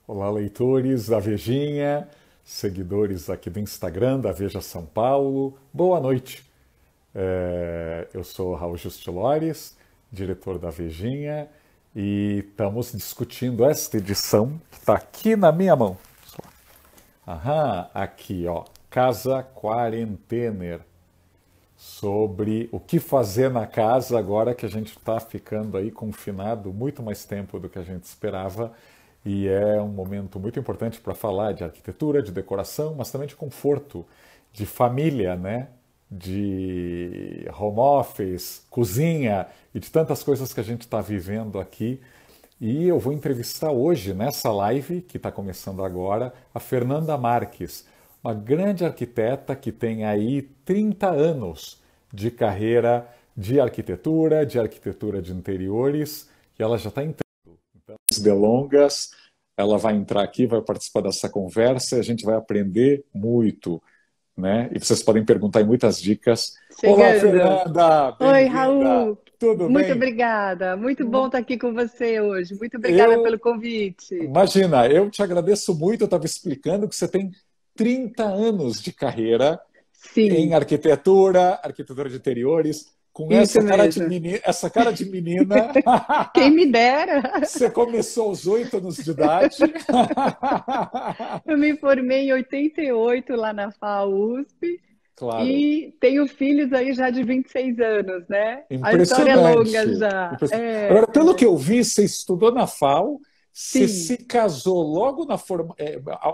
Olá, leitores da Vejinha, seguidores aqui do Instagram da Veja São Paulo. Boa noite. Eu sou Raul Justilores, diretor da Vejinha, e estamos discutindo esta edição que está aqui na minha mão. Aham, aqui, ó, Casa Quarentener, sobre o que fazer na casa agora que a gente está ficando aí confinado muito mais tempo do que a gente esperava. E é um momento muito importante para falar de arquitetura, de decoração, mas também de conforto, de família, né? De home office, cozinha e de tantas coisas que a gente está vivendo aqui. E eu vou entrevistar hoje, nessa live, que está começando agora, a Fernanda Marques, uma grande arquiteta que tem aí 30 anos de carreira de arquitetura de interiores, e ela já está delongas, ela vai entrar aqui, vai participar dessa conversa e a gente vai aprender muito, né? E vocês podem perguntar aí muitas dicas. Olá, Chegando. Fernanda, Oi, bem-vinda. Raul. Tudo Muito bem? obrigada. Muito bom estar aqui com você hoje. Muito obrigada Eu, pelo convite. imagina, eu te agradeço muito. Eu estava explicando que você tem 30 anos de carreira em Sim, arquitetura, arquitetura de interiores, com isso mesmo. essa cara de menina. Quem me dera. Você começou aos 8 anos de idade. Eu me formei em 88 lá na FAUSP Claro, e tenho filhos aí já de 26 anos, né? A história é longa impressionante. já. Agora, pelo que eu vi, você estudou na FAO, você Sim, se casou logo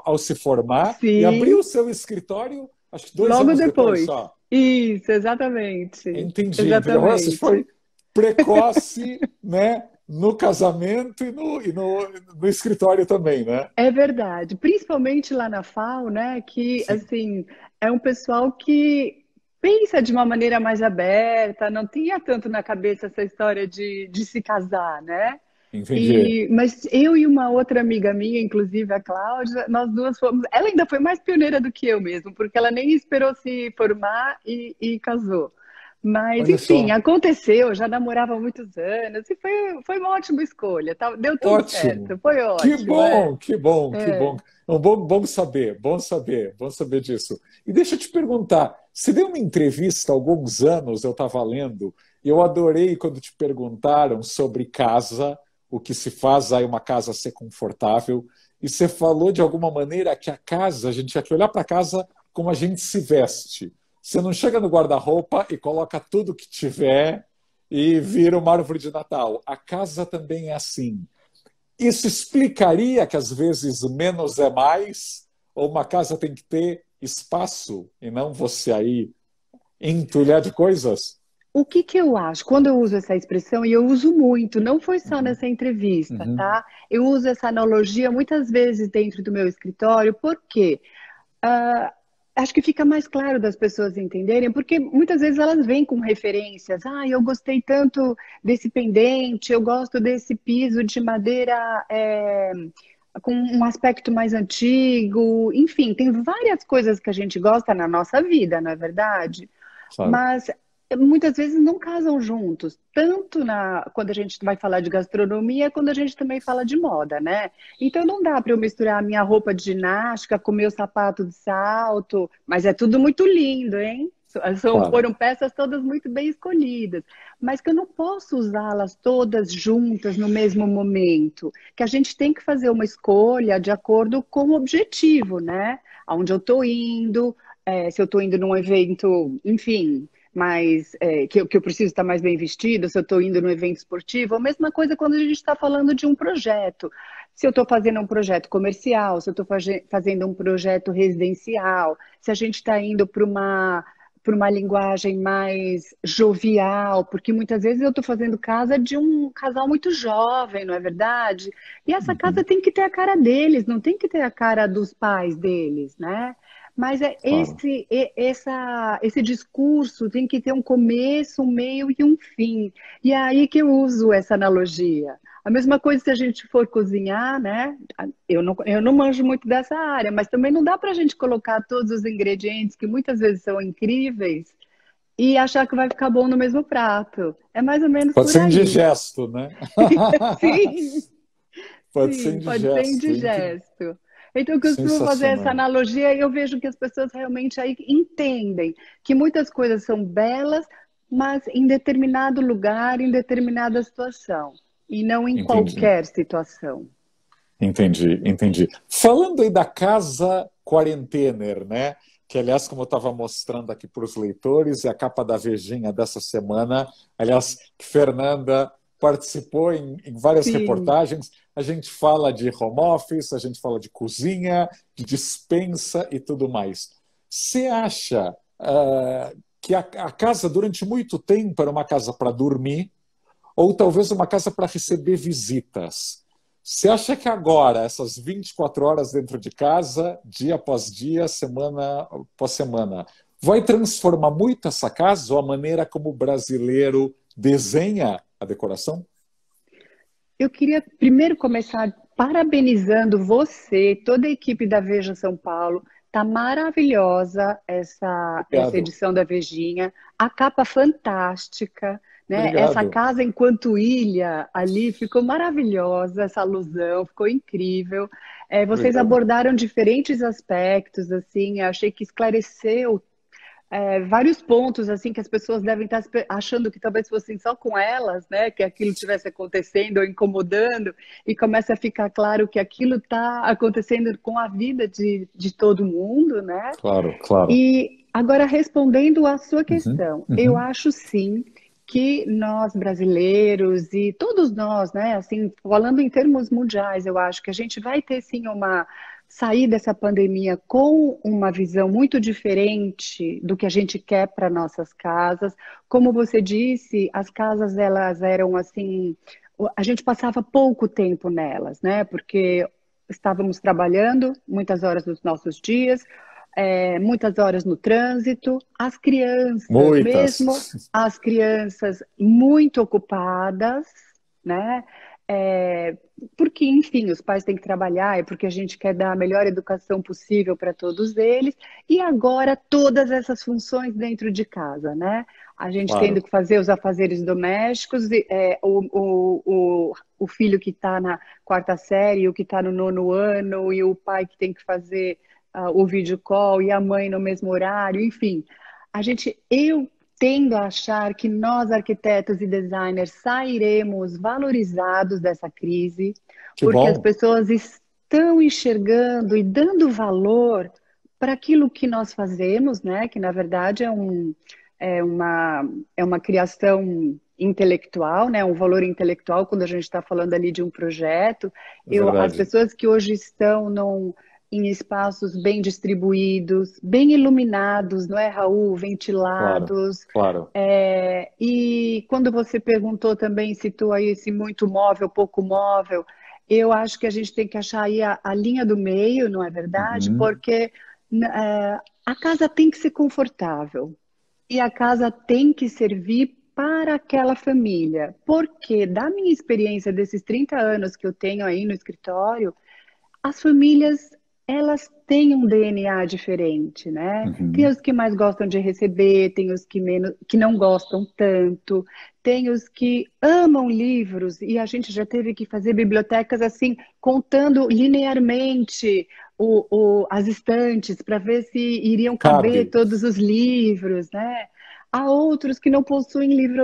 ao se formar e abriu o sim, seu escritório, acho que dois logo anos depois depois. só. Isso, exatamente. Entendi. Agora você Exatamente. foi precoce, né? No casamento e no escritório também, né? É verdade, principalmente lá na FAO, né, que Sim, assim, é um pessoal que pensa de uma maneira mais aberta, não tinha tanto na cabeça essa história de se casar, né? entendi. Mas eu e uma outra amiga minha, inclusive a Cláudia, nós duas fomos. Ela ainda foi mais pioneira do que eu mesmo, porque ela nem esperou se formar e casou. Mas, Olha enfim, só. aconteceu, já namorava há muitos anos e foi uma ótima escolha, deu tudo Ótimo. certo, foi Que ótimo, bom, que bom, que bom. é. Bom saber, bom saber disso. E deixa eu te perguntar, você deu uma entrevista há alguns anos, eu estava lendo, e eu adorei quando te perguntaram sobre casa, o que se faz aí uma casa ser confortável, e você falou de alguma maneira que a casa, a gente tinha que olhar para a casa como a gente se veste. Você não chega no guarda-roupa e coloca tudo que tiver e vira uma árvore de Natal. A casa também é assim. Isso explicaria que às vezes menos é mais, ou uma casa tem que ter espaço e não você aí entulhar de coisas? O que que eu acho? Quando eu uso essa expressão, e eu uso muito, não foi só Uhum, nessa entrevista, uhum, tá? Eu uso essa analogia muitas vezes dentro do meu escritório, por quê? Ah, acho que fica mais claro das pessoas entenderem, porque muitas vezes elas vêm com referências. Ah, eu gostei tanto desse pendente, eu gosto desse piso de madeira com um aspecto mais antigo. Enfim, tem várias coisas que a gente gosta na nossa vida, não é verdade? claro. Mas muitas vezes não casam juntos, tanto quando a gente vai falar de gastronomia, quando a gente também fala de moda, né? Então não dá para eu misturar a minha roupa de ginástica com meu sapato de salto, mas é tudo muito lindo, hein? Claro. Foram peças todas muito bem escolhidas, mas que eu não posso usá-las todas juntas no mesmo momento, que a gente tem que fazer uma escolha de acordo com o objetivo, né? Aonde eu estou indo, se eu estou indo num evento, enfim, que eu preciso estar mais bem vestida, se eu estou indo num evento esportivo, a mesma coisa quando a gente está falando de um projeto. Se eu estou fazendo um projeto comercial, se eu estou fazendo um projeto residencial, se a gente está indo para uma linguagem mais jovial, porque muitas vezes eu estou fazendo casa de um casal muito jovem, não é verdade? E essa casa Uhum, tem que ter a cara deles, não tem que ter a cara dos pais deles, né? Mas claro. esse discurso tem que ter um começo, um meio e um fim. E é aí que eu uso essa analogia. A mesma coisa se a gente for cozinhar, né? Eu não manjo muito dessa área, mas também não dá para a gente colocar todos os ingredientes, que muitas vezes são incríveis, e achar que vai ficar bom no mesmo prato. É mais ou menos Pode por ser aí. indigesto, né? Sim, Pode ser Sim, pode ser indigesto. indigesto. Então, eu costumo fazer essa Sensacional. analogia e eu vejo que as pessoas realmente aí entendem que muitas coisas são belas, mas em determinado lugar, em determinada situação, e não em Entendi. qualquer situação. Entendi, entendi. Falando aí da casa Quarentener, né? Que, aliás, como eu estava mostrando aqui para os leitores, é a capa da Vejinha dessa semana. Aliás, que Fernanda participou em várias Sim. reportagens. A gente fala de home office, a gente fala de cozinha, de despensa e tudo mais. Você acha que a casa, durante muito tempo, era uma casa para dormir, ou talvez uma casa para receber visitas? Você acha que agora, essas 24 horas dentro de casa, dia após dia, semana após semana, vai transformar muito essa casa ou a maneira como o brasileiro desenha a decoração? Eu queria primeiro começar parabenizando você, toda a equipe da Veja São Paulo. Tá maravilhosa essa Obrigado. edição da Vejinha, a capa fantástica, né? Essa Obrigado. casa enquanto ilha ali ficou maravilhosa, essa alusão ficou incrível. Vocês Obrigado. abordaram diferentes aspectos, assim, eu achei que esclareceu vários pontos assim que as pessoas devem estar achando que talvez fossem só com elas, né, que aquilo estivesse acontecendo ou incomodando, e começa a ficar claro que aquilo está acontecendo com a vida de todo mundo, né? Claro, claro. E agora respondendo à sua Uhum, questão, eu uhum. acho sim que nós brasileiros e todos nós, né, assim, falando em termos mundiais, eu acho que a gente vai ter sim uma sair dessa pandemia com uma visão muito diferente do que a gente quer para nossas casas. Como você disse, as casas elas eram assim, a gente passava pouco tempo nelas, né? Porque estávamos trabalhando muitas horas dos nossos dias, muitas horas no trânsito, as crianças, mesmo Muitas. as crianças muito ocupadas, né? É, porque, enfim, os pais têm que trabalhar, é porque a gente quer dar a melhor educação possível para todos eles, e agora todas essas funções dentro de casa, né? A gente tendo Claro, que fazer os afazeres domésticos, o filho que está na quarta série, o que está no nono ano, e o pai que tem que fazer o vídeo call, e a mãe no mesmo horário, enfim. Eu tendo a achar que nós, arquitetos e designers, sairemos valorizados dessa crise, que porque as bom. pessoas estão enxergando e dando valor para aquilo que nós fazemos, né? Que na verdade é uma, é uma criação intelectual, né? Um valor intelectual quando a gente está falando ali de um projeto. As Verdade. pessoas que hoje estão em espaços bem distribuídos, bem iluminados, não é, Raul? Claro, Ventilados. claro. E quando você perguntou também, citou aí esse muito móvel, pouco móvel, eu acho que a gente tem que achar aí a linha do meio, não é verdade? Uhum. Porque a casa tem que ser confortável e a casa tem que servir para aquela família. Porque, da minha experiência desses 30 anos que eu tenho aí no escritório, as famílias, elas têm um DNA diferente, né? Tem Uhum. os que mais gostam de receber, tem os que menos, que não gostam tanto, tem os que amam livros e a gente já teve que fazer bibliotecas assim, contando linearmente as estantes para ver se iriam caber Cabe. todos os livros, né? Há outros que não possuem livro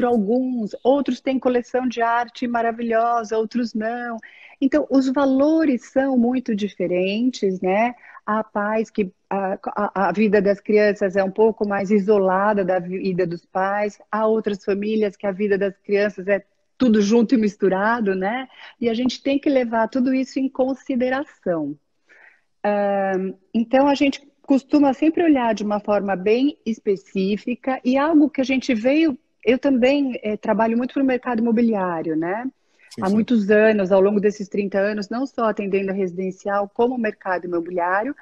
alguns, outros têm coleção de arte maravilhosa, outros não. Então, os valores são muito diferentes, né? Há pais que a vida das crianças é um pouco mais isolada da vida dos pais, há outras famílias que a vida das crianças é tudo junto e misturado, né? E a gente tem que levar tudo isso em consideração. Então, a gente costuma sempre olhar de uma forma bem específica e algo que a gente veio. Eu também trabalho muito para o mercado imobiliário, né? Sim, Há sim. muitos anos, ao longo desses 30 anos, não só atendendo a residencial, como o mercado imobiliário,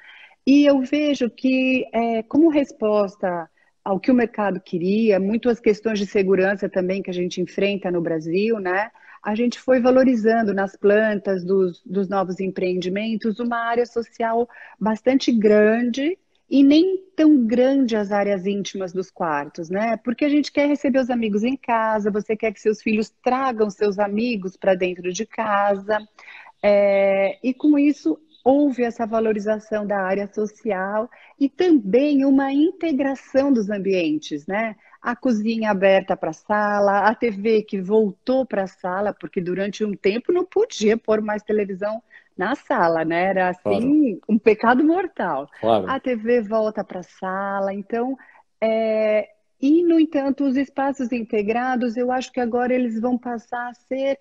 e eu vejo que, como resposta ao que o mercado queria, muito as questões de segurança também que a gente enfrenta no Brasil, né? A gente foi valorizando nas plantas dos novos empreendimentos uma área social bastante grande e nem tão grande as áreas íntimas dos quartos, né? Porque a gente quer receber os amigos em casa, você quer que seus filhos tragam seus amigos para dentro de casa, e com isso houve essa valorização da área social e também uma integração dos ambientes, né? A cozinha aberta para a sala, a TV que voltou para a sala, porque durante um tempo não podia pôr mais televisão na sala, né? Era Claro, assim, um pecado mortal. claro. A TV volta para a sala, então, é, e no entanto, os espaços integrados, eu acho que agora eles vão passar a ser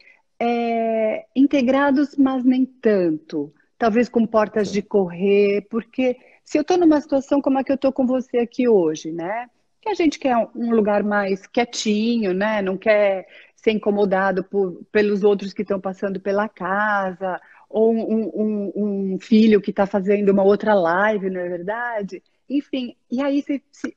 integrados, mas nem tanto. Talvez com portas de Sim, correr, porque se eu estou numa situação como a que eu estou com você aqui hoje, né? Que a gente quer um lugar mais quietinho, né? Não quer ser incomodado pelos outros que estão passando pela casa, ou um filho que está fazendo uma outra live, não é verdade? Enfim, e aí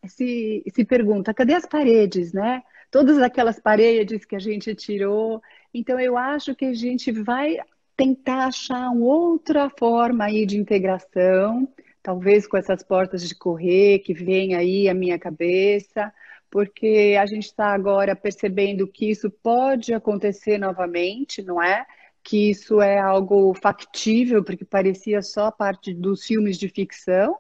se pergunta, cadê as paredes, né? Todas aquelas paredes que a gente tirou. Então, eu acho que a gente vai tentar achar uma outra forma aí de integração, talvez com essas portas de correr que vem aí à minha cabeça, porque a gente está agora percebendo que isso pode acontecer novamente, não é? Que isso é algo factível, porque parecia só parte dos filmes de ficção,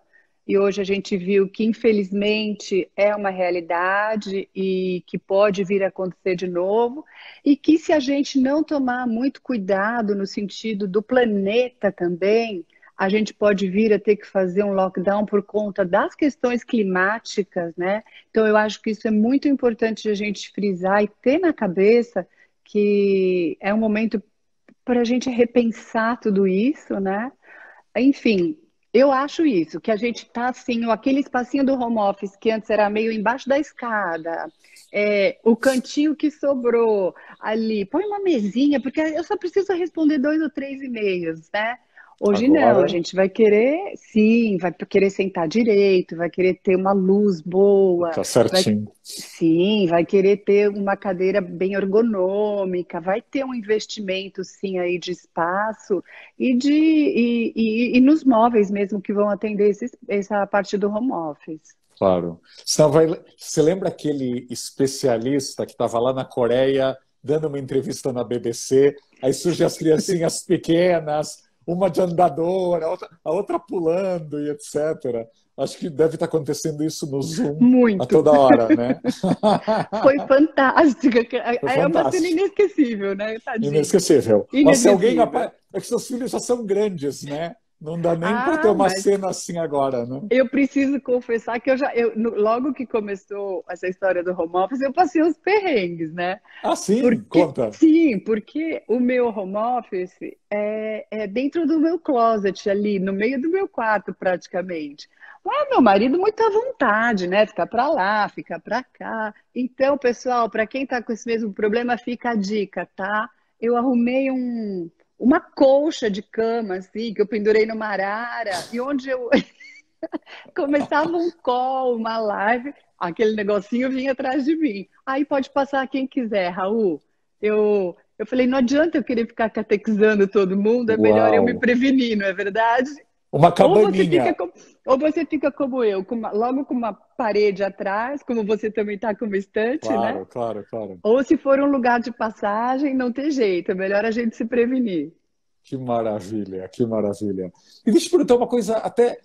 e hoje a gente viu que, infelizmente, é uma realidade e que pode vir a acontecer de novo, e que se a gente não tomar muito cuidado no sentido do planeta também, a gente pode vir a ter que fazer um lockdown por conta das questões climáticas, né? Então, eu acho que isso é muito importante a gente frisar e ter na cabeça que é um momento para a gente repensar tudo isso, né? Enfim, eu acho isso, que a gente está assim, aquele espacinho do home office que antes era meio embaixo da escada, o cantinho que sobrou ali, põe uma mesinha, porque eu só preciso responder 2 ou 3 e-mails, né? Hoje não, a agora gente vai querer, sim, vai querer sentar direito, vai querer ter uma luz boa, tá vai, certinho. sim, vai querer ter uma cadeira bem ergonômica, vai ter um investimento, sim, aí de espaço e nos móveis mesmo que vão atender essa parte do home office. Claro. Senão você lembra aquele especialista que estava lá na Coreia dando uma entrevista na BBC? Aí surgem as criancinhas pequenas, uma de andador, a outra pulando e etc. Acho que deve estar acontecendo isso no Zoom a Muito. toda hora, né? Foi fantástica. Foi É uma cena fantástico. inesquecível, né, tadinho? Inesquecível. Mas se alguém. Inesquecível. É que seus filhos já são grandes, né? Não dá nem para ter Ah, uma mas cena assim agora, né? eu preciso confessar que logo que começou essa história do home office, eu passei uns perrengues, né? Ah, sim, Porque, conta. sim, porque o meu home office é dentro do meu closet ali, no meio do meu quarto praticamente. Mas meu marido muito à vontade, né? Fica para lá, fica para cá. Então, pessoal, para quem está com esse mesmo problema, fica a dica, tá? Eu arrumei uma colcha de cama, assim, que eu pendurei numa arara, e onde eu começava um call, uma live, aquele negocinho vinha atrás de mim. Aí pode passar quem quiser, Raul. Eu falei, não adianta eu querer ficar catequizando todo mundo, é melhor eu me Uau! prevenir, não é verdade? Uma Ou você fica cabaninha. como, ou você fica como eu, logo com uma parede atrás, como você também está com uma estante, né? Claro, claro, claro. Ou se for um lugar de passagem, não tem jeito, é melhor a gente se prevenir. Que maravilha, que maravilha. E deixa eu perguntar uma coisa, até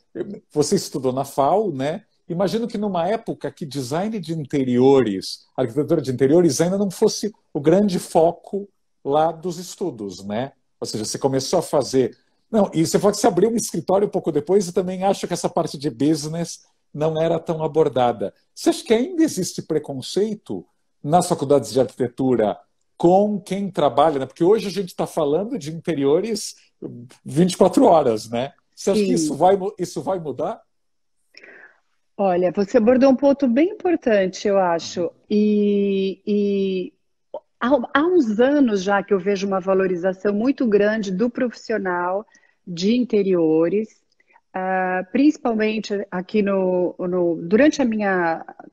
você estudou na FAO, né? Imagino que numa época que design de interiores, arquitetura de interiores ainda não fosse o grande foco lá dos estudos, né? Ou seja, você começou a fazer. Não, e você falou que você abriu um escritório um pouco depois e também acho que essa parte de business não era tão abordada. Você acha que ainda existe preconceito nas faculdades de arquitetura com quem trabalha, né? Porque hoje a gente está falando de interiores 24 horas, né? Você acha que isso Sim. vai mudar? Olha, você abordou um ponto bem importante, eu acho. E há uns anos já que eu vejo uma valorização muito grande do profissional de interiores, principalmente aqui durante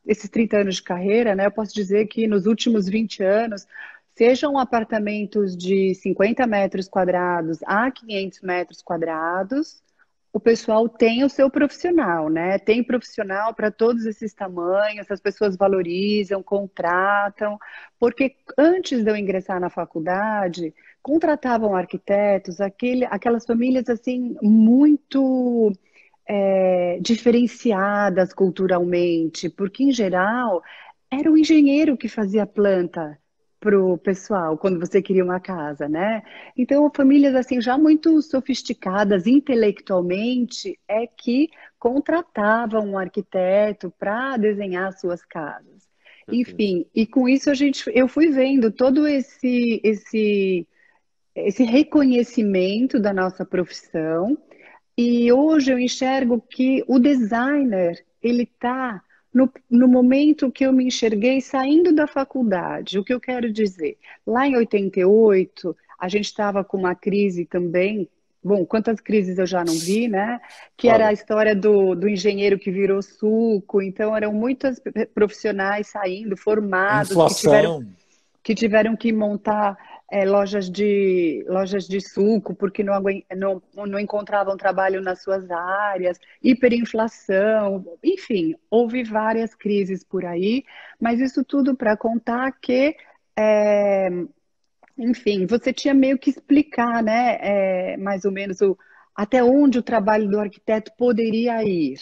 esses 30 anos de carreira, né, eu posso dizer que nos últimos 20 anos, sejam apartamentos de 50 metros quadrados a 500 metros quadrados, o pessoal tem o seu profissional, né? Tem profissional para todos esses tamanhos, as pessoas valorizam, contratam, porque antes de eu ingressar na faculdade, contratavam arquitetos, aquelas famílias assim muito diferenciadas culturalmente, porque em geral era o engenheiro que fazia a planta para o pessoal quando você queria uma casa, né? Então, famílias assim já muito sofisticadas intelectualmente é que contratavam um arquiteto para desenhar suas casas. Perfeito. Enfim, e com isso eu fui vendo todo esse reconhecimento da nossa profissão e hoje eu enxergo que o designer, ele está no momento que eu me enxerguei saindo da faculdade. O que eu quero dizer? Lá em 88, a gente estava com uma crise também. Bom, quantas crises eu já não vi, né? Que era a Claro. história do engenheiro que virou suco. Então, eram muitos profissionais saindo, formados, Inflação. que tiveram que montar lojas de suco porque não encontravam trabalho nas suas áreas, hiperinflação, enfim, houve várias crises por aí, mas isso tudo para contar que, é, enfim, você tinha meio que explicar, né, mais ou menos até onde o trabalho do arquiteto poderia ir.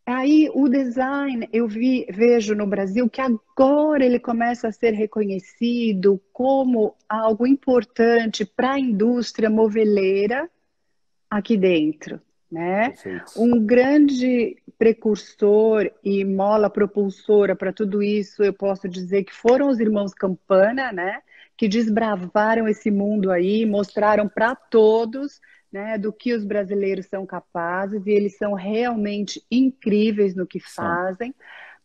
Aí o design, vejo no Brasil que agora ele começa a ser reconhecido como algo importante para a indústria moveleira aqui dentro, né? Perfeito. Um grande precursor e mola propulsora para tudo isso, eu posso dizer que foram os irmãos Campana, né? Que desbravaram esse mundo aí, mostraram para todos, né, do que os brasileiros são capazes e eles são realmente incríveis no que São. fazem.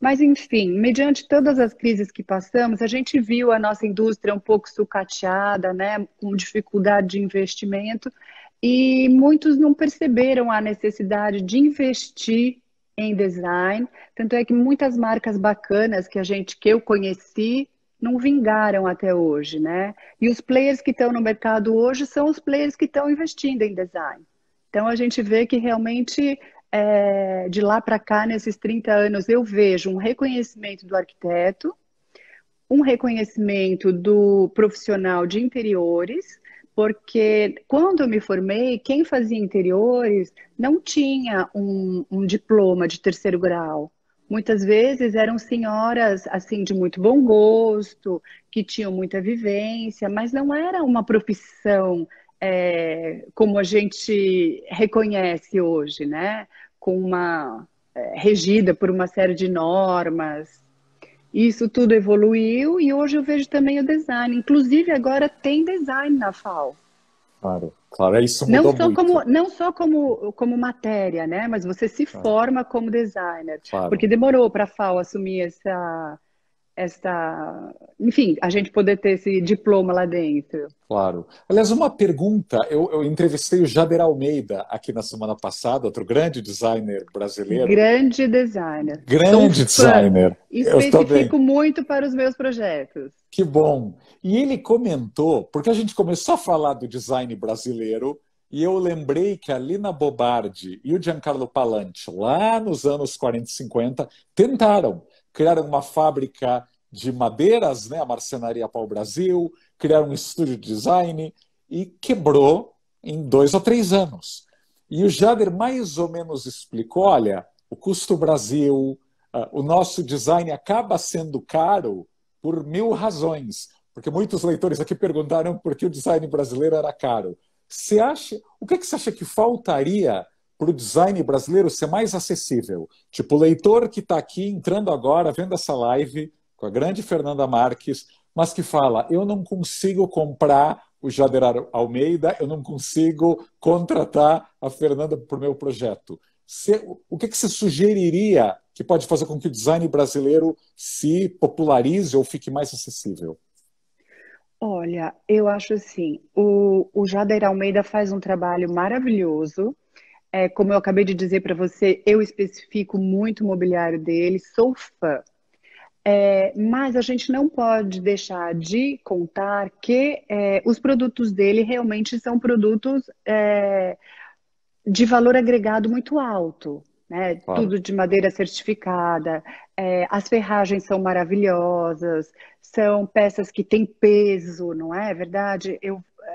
Mas, enfim, mediante todas as crises que passamos, a gente viu a nossa indústria um pouco sucateada, né, com dificuldade de investimento, e muitos não perceberam a necessidade de investir em design. Tanto é que muitas marcas bacanas que eu conheci não vingaram até hoje, né? E os players que estão no mercado hoje são os players que estão investindo em design. Então a gente vê que realmente de lá para cá, nesses 30 anos, eu vejo um reconhecimento do arquiteto, um reconhecimento do profissional de interiores, porque quando eu me formei, quem fazia interiores não tinha um diploma de terceiro grau. Muitas vezes eram senhoras assim de muito bom gosto, que tinham muita vivência, mas não era uma profissão como a gente reconhece hoje, né? Com uma regida por uma série de normas. Isso tudo evoluiu e hoje eu vejo também o design. Inclusive, agora tem design na FAO. Claro. Claro, isso Não mudou só muito. como, não só como matéria, né? Mas você se Claro. forma como designer. Claro. Porque demorou para a FAO assumir enfim, a gente poder ter esse diploma lá dentro. Claro. Aliás, uma pergunta. Eu entrevistei o Jader Almeida aqui na semana passada, outro grande designer brasileiro. Grande designer. Sou um Grande fã. designer. Eu também. Especifico muito para os meus projetos. Que bom. E ele comentou, porque a gente começou a falar do design brasileiro, e eu lembrei que a Lina Bobardi e o Giancarlo Palanci, lá nos anos 40 e 50, tentaram criar uma fábrica de madeiras, né, a Marcenaria Pau Brasil, criaram um estúdio de design e quebrou em 2 ou 3 anos. E o Jader mais ou menos explicou: olha, o custo Brasil, o nosso design acaba sendo caro por mil razões, porque muitos leitores aqui perguntaram por que o design brasileiro era caro. Você acha, o que você acha que faltaria para o design brasileiro ser mais acessível? Tipo, o leitor que está aqui entrando agora, vendo essa live com a grande Fernanda Marques, mas que fala: eu não consigo comprar o Jader Almeida, eu não consigo contratar a Fernanda para o meu projeto. O que você sugeriria que pode fazer com que o design brasileiro se popularize ou fique mais acessível? Olha, eu acho assim, o Jader Almeida faz um trabalho maravilhoso. Como eu acabei de dizer para você, eu especifico muito o mobiliário dele, sou fã. Mas a gente não pode deixar de contar que os produtos dele realmente são produtos de valor agregado muito alto, né? Claro. Tudo de madeira certificada, as ferragens são maravilhosas, são peças que têm peso, não é verdade?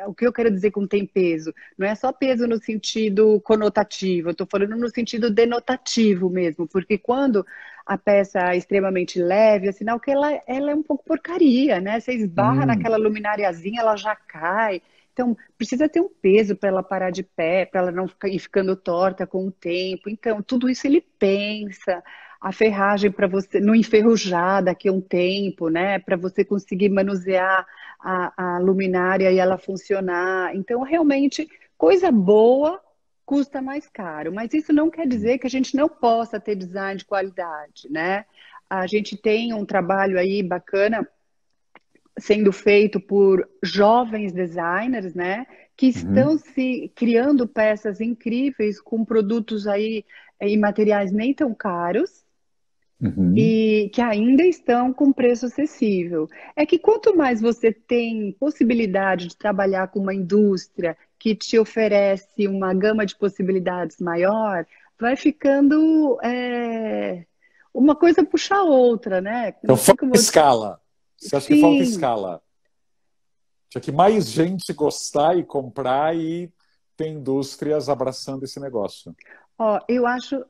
O que eu quero dizer com tem peso? Não é só peso no sentido conotativo, eu estou falando no sentido denotativo mesmo, porque quando a peça é extremamente leve, é sinal que ela é um pouco porcaria, né? Você esbarra Hum, naquela lumináriazinha, ela já cai. Então, precisa ter um peso para ela parar de pé, para ela não ficar ir ficando torta com o tempo. Então, tudo isso ele pensa. A ferragem para você não enferrujar daqui a um tempo, né? Para você conseguir manusear a luminária e ela funcionar. Então, realmente, coisa boa custa mais caro. Mas isso não quer dizer que a gente não possa ter design de qualidade, né? A gente tem um trabalho aí bacana sendo feito por jovens designers, né, que estão uhum, se criando peças incríveis com produtos aí e materiais nem tão caros uhum. e que ainda estão com preço acessível. É que quanto mais você tem possibilidade de trabalhar com uma indústria que te oferece uma gama de possibilidades maior, vai ficando uma coisa puxa a outra, né? Então, Não sei falta como. escala. Você acha que falta Sim. escala? Tinha que mais gente gostar e comprar e ter indústrias abraçando esse negócio. Ó, eu acho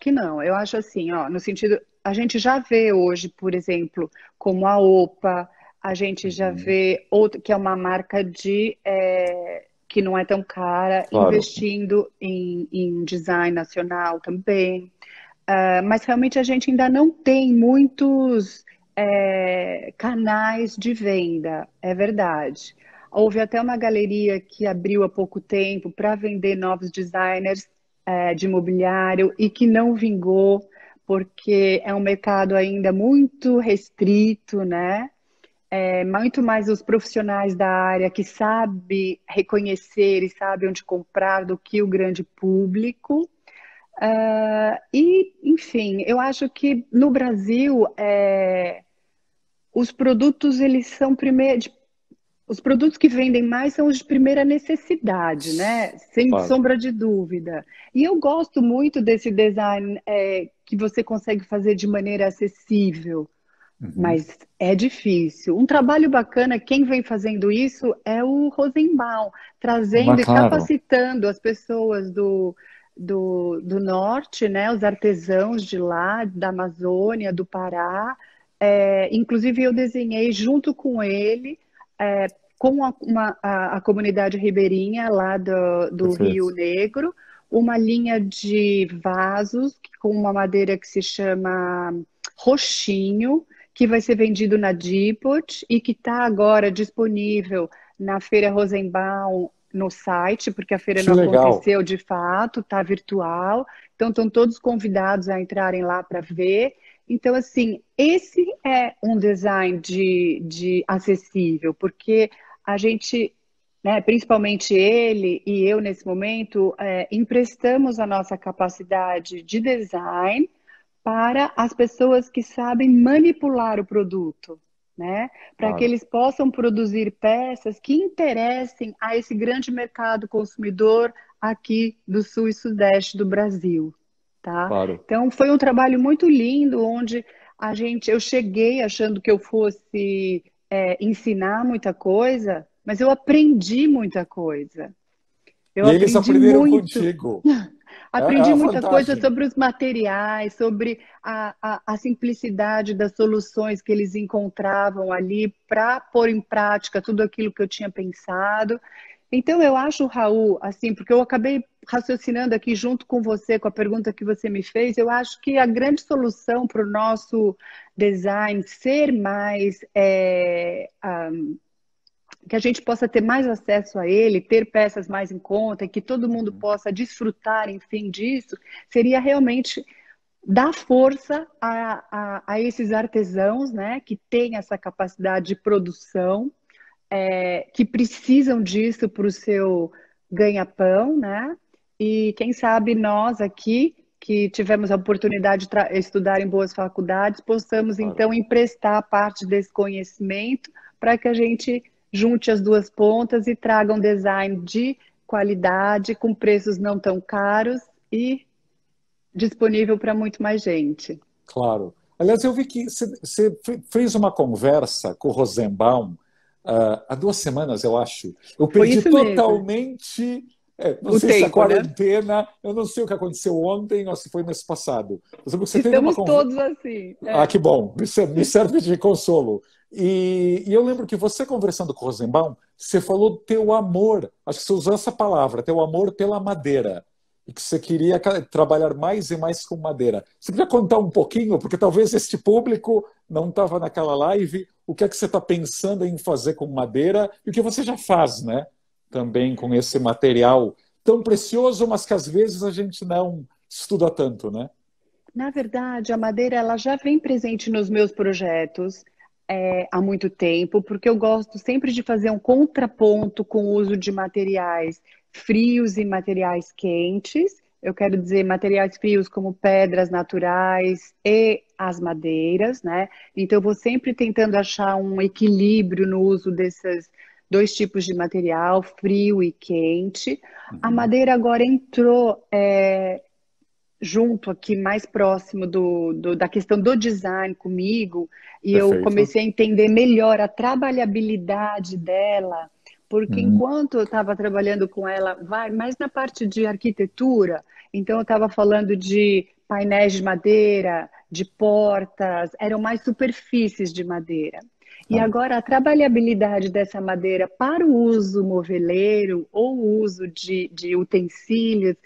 que não. Eu acho assim, ó, no sentido, a gente já vê hoje, por exemplo, como a Opa, a gente já Uhum. vê outra que é uma marca que não é tão cara, Claro. investindo em design nacional também. Mas realmente a gente ainda não tem muitos canais de venda, é verdade. Houve até uma galeria que abriu há pouco tempo para vender novos designers de mobiliário e que não vingou, porque é um mercado ainda muito restrito, né? Muito mais os profissionais da área que sabem reconhecer e sabem onde comprar do que o grande público. Enfim, eu acho que no Brasil os produtos eles são primeiro, os produtos que vendem mais são os de primeira necessidade, né? Sem Claro. sombra de dúvida. E eu gosto muito desse design que você consegue fazer de maneira acessível, Uhum. mas é difícil. Um trabalho bacana, quem vem fazendo isso é o Rosenbaum, trazendo Mas e claro. capacitando as pessoas do norte, né, os artesãos de lá, da Amazônia, do Pará. Inclusive, eu desenhei junto com ele, com a comunidade ribeirinha lá do Rio Perfeito. Negro, uma linha de vasos com uma madeira que se chama roxinho, que vai ser vendido na Depot e que está agora disponível na Feira Rosenbaum no site, porque a feira Que não legal. aconteceu de fato, está virtual. Então, estão todos convidados a entrarem lá para ver. Então, assim, esse é um design de acessível, porque a gente, né, principalmente ele e eu nesse momento, emprestamos a nossa capacidade de design para as pessoas que sabem manipular o produto, né? Para que Claro, eles possam produzir peças que interessem a esse grande mercado consumidor aqui do sul e sudeste do Brasil, tá? claro. Então foi um trabalho muito lindo onde eu cheguei achando que eu fosse ensinar muita coisa, mas eu aprendi muita coisa. Eu E eles aprendi aprenderam muito. contigo. É Aprendi a muita coisa vantagem. sobre os materiais, sobre a simplicidade das soluções que eles encontravam ali para pôr em prática tudo aquilo que eu tinha pensado. Então, eu acho, Raul, assim, porque eu acabei raciocinando aqui junto com você, com a pergunta que você me fez, eu acho que a grande solução para o nosso design ser mais que a gente possa ter mais acesso a ele, ter peças mais em conta, e que todo mundo Uhum. possa desfrutar, enfim, disso, seria realmente dar força a esses artesãos, né, que têm essa capacidade de produção, que precisam disso para o seu ganha-pão, né? E quem sabe nós aqui, que tivemos a oportunidade de estudar em boas faculdades, possamos Claro. então emprestar parte desse conhecimento para que a gente junte as duas pontas e traga um design de qualidade, com preços não tão caros e disponível para muito mais gente. Claro. Aliás, eu vi que você fez uma conversa com o Rosenbaum há 2 semanas, eu acho. Eu Foi perdi isso mesmo, totalmente. Não o sei se a tempo, né? quarentena, eu não sei o que aconteceu ontem ou se foi mês passado. Eu lembro que você teve uma Estamos conversa. todos assim. Ah, que bom, me serve de consolo. E eu lembro que você conversando com o Rosenbaum, você falou do teu amor, acho que você usou essa palavra, teu amor pela madeira, e que você queria trabalhar mais e mais com madeira. Você podia contar um pouquinho, porque talvez este público não estava naquela live, o que é que você está pensando em fazer com madeira e o que você já faz, né? Também com esse material tão precioso, mas que às vezes a gente não estuda tanto, né? Na verdade, a madeira ela já vem presente nos meus projetos há muito tempo, porque eu gosto sempre de fazer um contraponto com o uso de materiais frios e materiais quentes. Eu quero dizer materiais frios como pedras naturais e as madeiras, né? Então, eu vou sempre tentando achar um equilíbrio no uso desses dois tipos de material, frio e quente. A Uhum. madeira agora entrou junto aqui, mais próximo da questão do design comigo, e eu Perfeito. comecei a entender melhor a trabalhabilidade dela, porque Uhum. enquanto eu estava trabalhando com ela, vai mais na parte de arquitetura, então eu estava falando de painéis de madeira, de portas, eram mais superfícies de madeira. E Ah, agora a trabalhabilidade dessa madeira para o uso moveleiro ou o uso de utensílios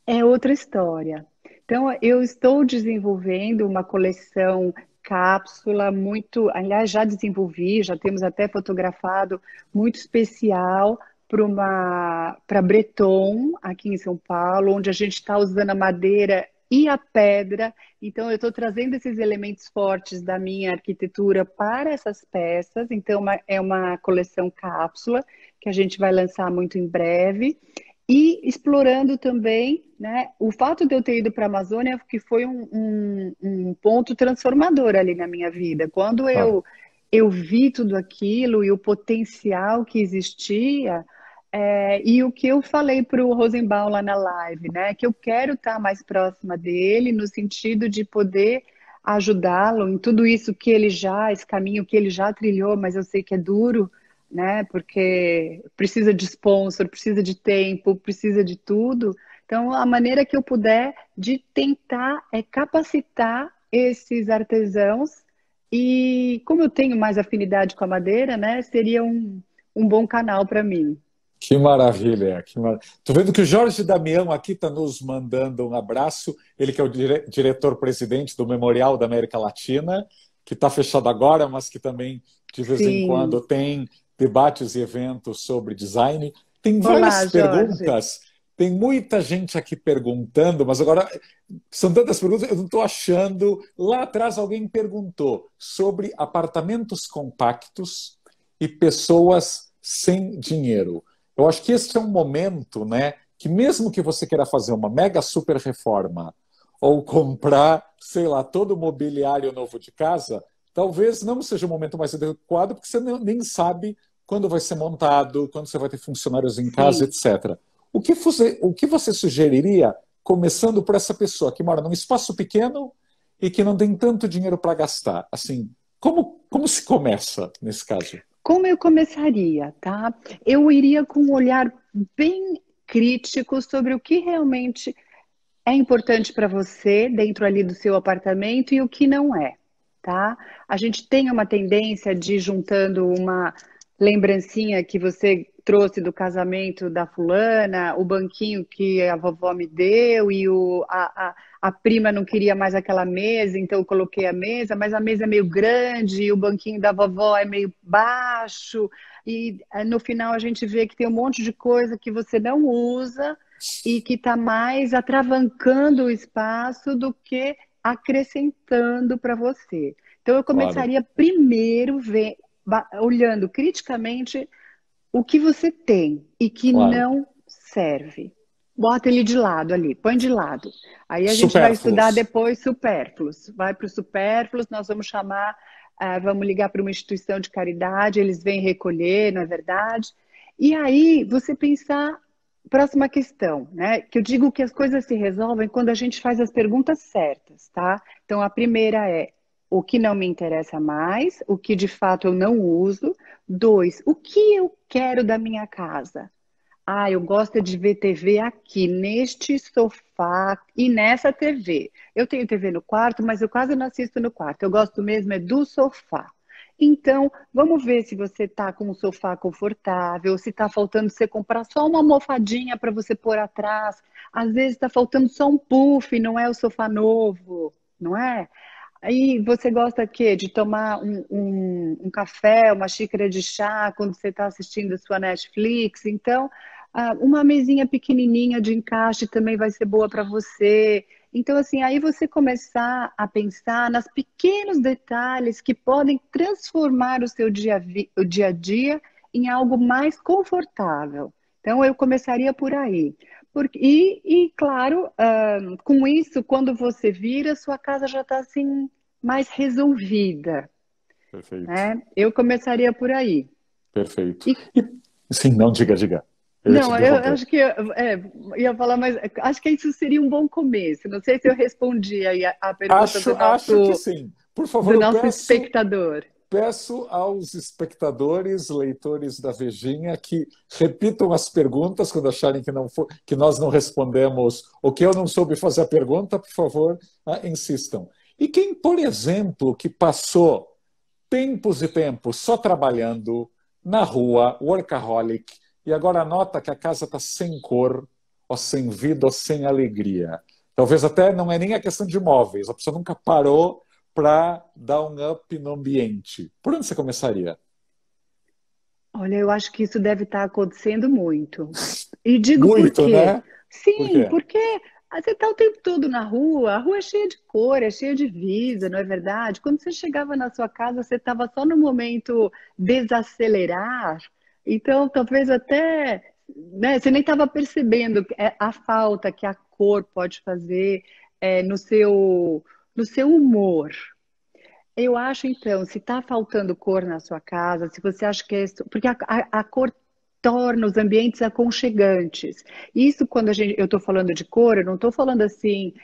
é outra história. Então, eu estou desenvolvendo uma coleção cápsula muito, aliás, já desenvolvi, já temos até fotografado, muito especial para Breton, aqui em São Paulo, onde a gente está usando a madeira e a pedra. Então, eu estou trazendo esses elementos fortes da minha arquitetura para essas peças. Então, é uma coleção cápsula que a gente vai lançar muito em breve. E explorando também, né, o fato de eu ter ido para a Amazônia, que foi um ponto transformador ali na minha vida. Quando claro. eu vi tudo aquilo e o potencial que existia, e o que eu falei para o Rosenbaum lá na live, né, que eu quero estar mais próxima dele, no sentido de poder ajudá-lo em tudo isso que ele já, esse caminho que ele já trilhou, mas eu sei que é duro, né? Porque precisa de sponsor, precisa de tempo, precisa de tudo. Então, a maneira que eu puder de tentar é capacitar esses artesãos e como eu tenho mais afinidade com a madeira, né? Seria um bom canal para mim. Que maravilha, que Tô vendo que o Jorge Damião aqui está nos mandando um abraço. Ele que é o diretor-presidente do Memorial da América Latina, que está fechado agora, mas que também de vez em quando Sim. tem debates e eventos sobre design. Tem várias Olá, Jorge. perguntas. Tem muita gente aqui perguntando, mas agora são tantas perguntas, eu não estou achando. Lá atrás alguém perguntou sobre apartamentos compactos e pessoas sem dinheiro. Eu acho que esse é um momento, né, que mesmo que você queira fazer uma mega super reforma ou comprar, sei lá, todo o mobiliário novo de casa, talvez não seja o momento mais adequado, porque você nem sabe quando vai ser montado, quando você vai ter funcionários em casa, Sim. etc. O que você sugeriria, começando por essa pessoa que mora num espaço pequeno e que não tem tanto dinheiro para gastar? Assim, como se começa nesse caso? Como eu começaria, tá? Eu iria com um olhar bem crítico sobre o que realmente é importante para você dentro ali do seu apartamento e o que não é, tá? A gente tem uma tendência de ir juntando uma lembrancinha que você trouxe do casamento da fulana, o banquinho que a vovó me deu e a prima não queria mais aquela mesa, então eu coloquei a mesa, mas a mesa é meio grande e o banquinho da vovó é meio baixo e no final a gente vê que tem um monte de coisa que você não usa e que está mais atravancando o espaço do que acrescentando para você. Então, eu Claro, começaria primeiro olhando criticamente o que você tem e que claro. não serve. Bota ele de lado ali, põe de lado. Aí a gente vai estudar Supérfluos. depois supérfluos. Vai para os supérfluos, nós vamos chamar, vamos ligar para uma instituição de caridade, eles vêm recolher, não é verdade? E aí você pensar próxima questão, né? Que eu digo que as coisas se resolvem quando a gente faz as perguntas certas, tá? Então, a primeira é o que não me interessa mais, o que de fato eu não uso. Dois, o que eu quero da minha casa? Ah, eu gosto de ver TV aqui, neste sofá e nessa TV. Eu tenho TV no quarto, mas eu quase não assisto no quarto. Eu gosto mesmo é do sofá. Então, vamos ver se você está com um sofá confortável, se está faltando você comprar só uma almofadinha para você pôr atrás. Às vezes está faltando só um puff, não é o sofá novo, não é? Aí você gosta quê? De tomar um café, uma xícara de chá quando você está assistindo a sua Netflix. Então, uma mesinha pequenininha de encaixe também vai ser boa para você. Então, assim, aí você começar a pensar nos pequenos detalhes que podem transformar o seu o dia a dia em algo mais confortável. Então, eu começaria por aí. Claro, com isso, quando você vira, sua casa já está assim mais resolvida, Perfeito, né? Eu começaria por aí. perfeito. E Sim, não, diga, diga. Eu ia te não, eu interromper. acho que ia falar, mas acho que isso seria um bom começo. Não sei se eu respondi aí a pergunta Acho que sim. Por favor, do eu nosso peço espectador. Peço aos espectadores, leitores da Vejinha, que repitam as perguntas quando acharem que, não for, que nós não respondemos ou que eu não soube fazer a pergunta, por favor, insistam. E quem, por exemplo, que passou tempos e tempos só trabalhando na rua, workaholic, e agora nota que a casa está sem cor, ou sem vida, ou sem alegria. Talvez até não é nem a questão de móveis, a pessoa nunca parou para dar um up no ambiente. Por onde você começaria? Olha, eu acho que isso deve estar acontecendo muito. E digo por Muito, quê? né? Por Sim, quê? porque você está o tempo todo na rua, a rua é cheia de cor, é cheia de vida, não é verdade? Quando você chegava na sua casa, você estava só no momento desacelerar, então talvez até, né, você nem estava percebendo a falta que a cor pode fazer no seu humor. Eu acho, então, se está faltando cor na sua casa, se você acha que é. Porque a cor torna os ambientes aconchegantes. Isso, quando eu estou falando de cor, eu não estou falando assim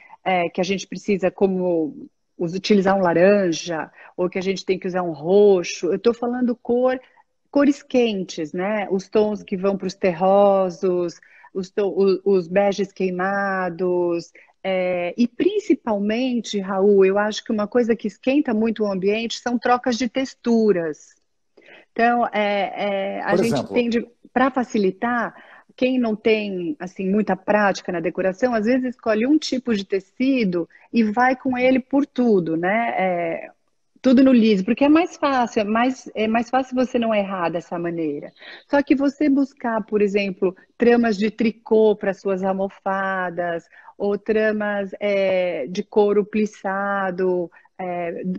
que a gente precisa como utilizar um laranja, ou que a gente tem que usar um roxo. Eu estou falando cores quentes, né? Os tons que vão para os terrosos, os beges queimados, e principalmente, Raul, eu acho que uma coisa que esquenta muito o ambiente são trocas de texturas. Então, a Por gente exemplo, tende, para facilitar, quem não tem assim muita prática na decoração, às vezes escolhe um tipo de tecido e vai com ele por tudo, né? Tudo no liso, porque é mais fácil, é mais fácil você não errar dessa maneira. Só que você buscar, por exemplo, tramas de tricô para suas almofadas, ou tramas de couro plissado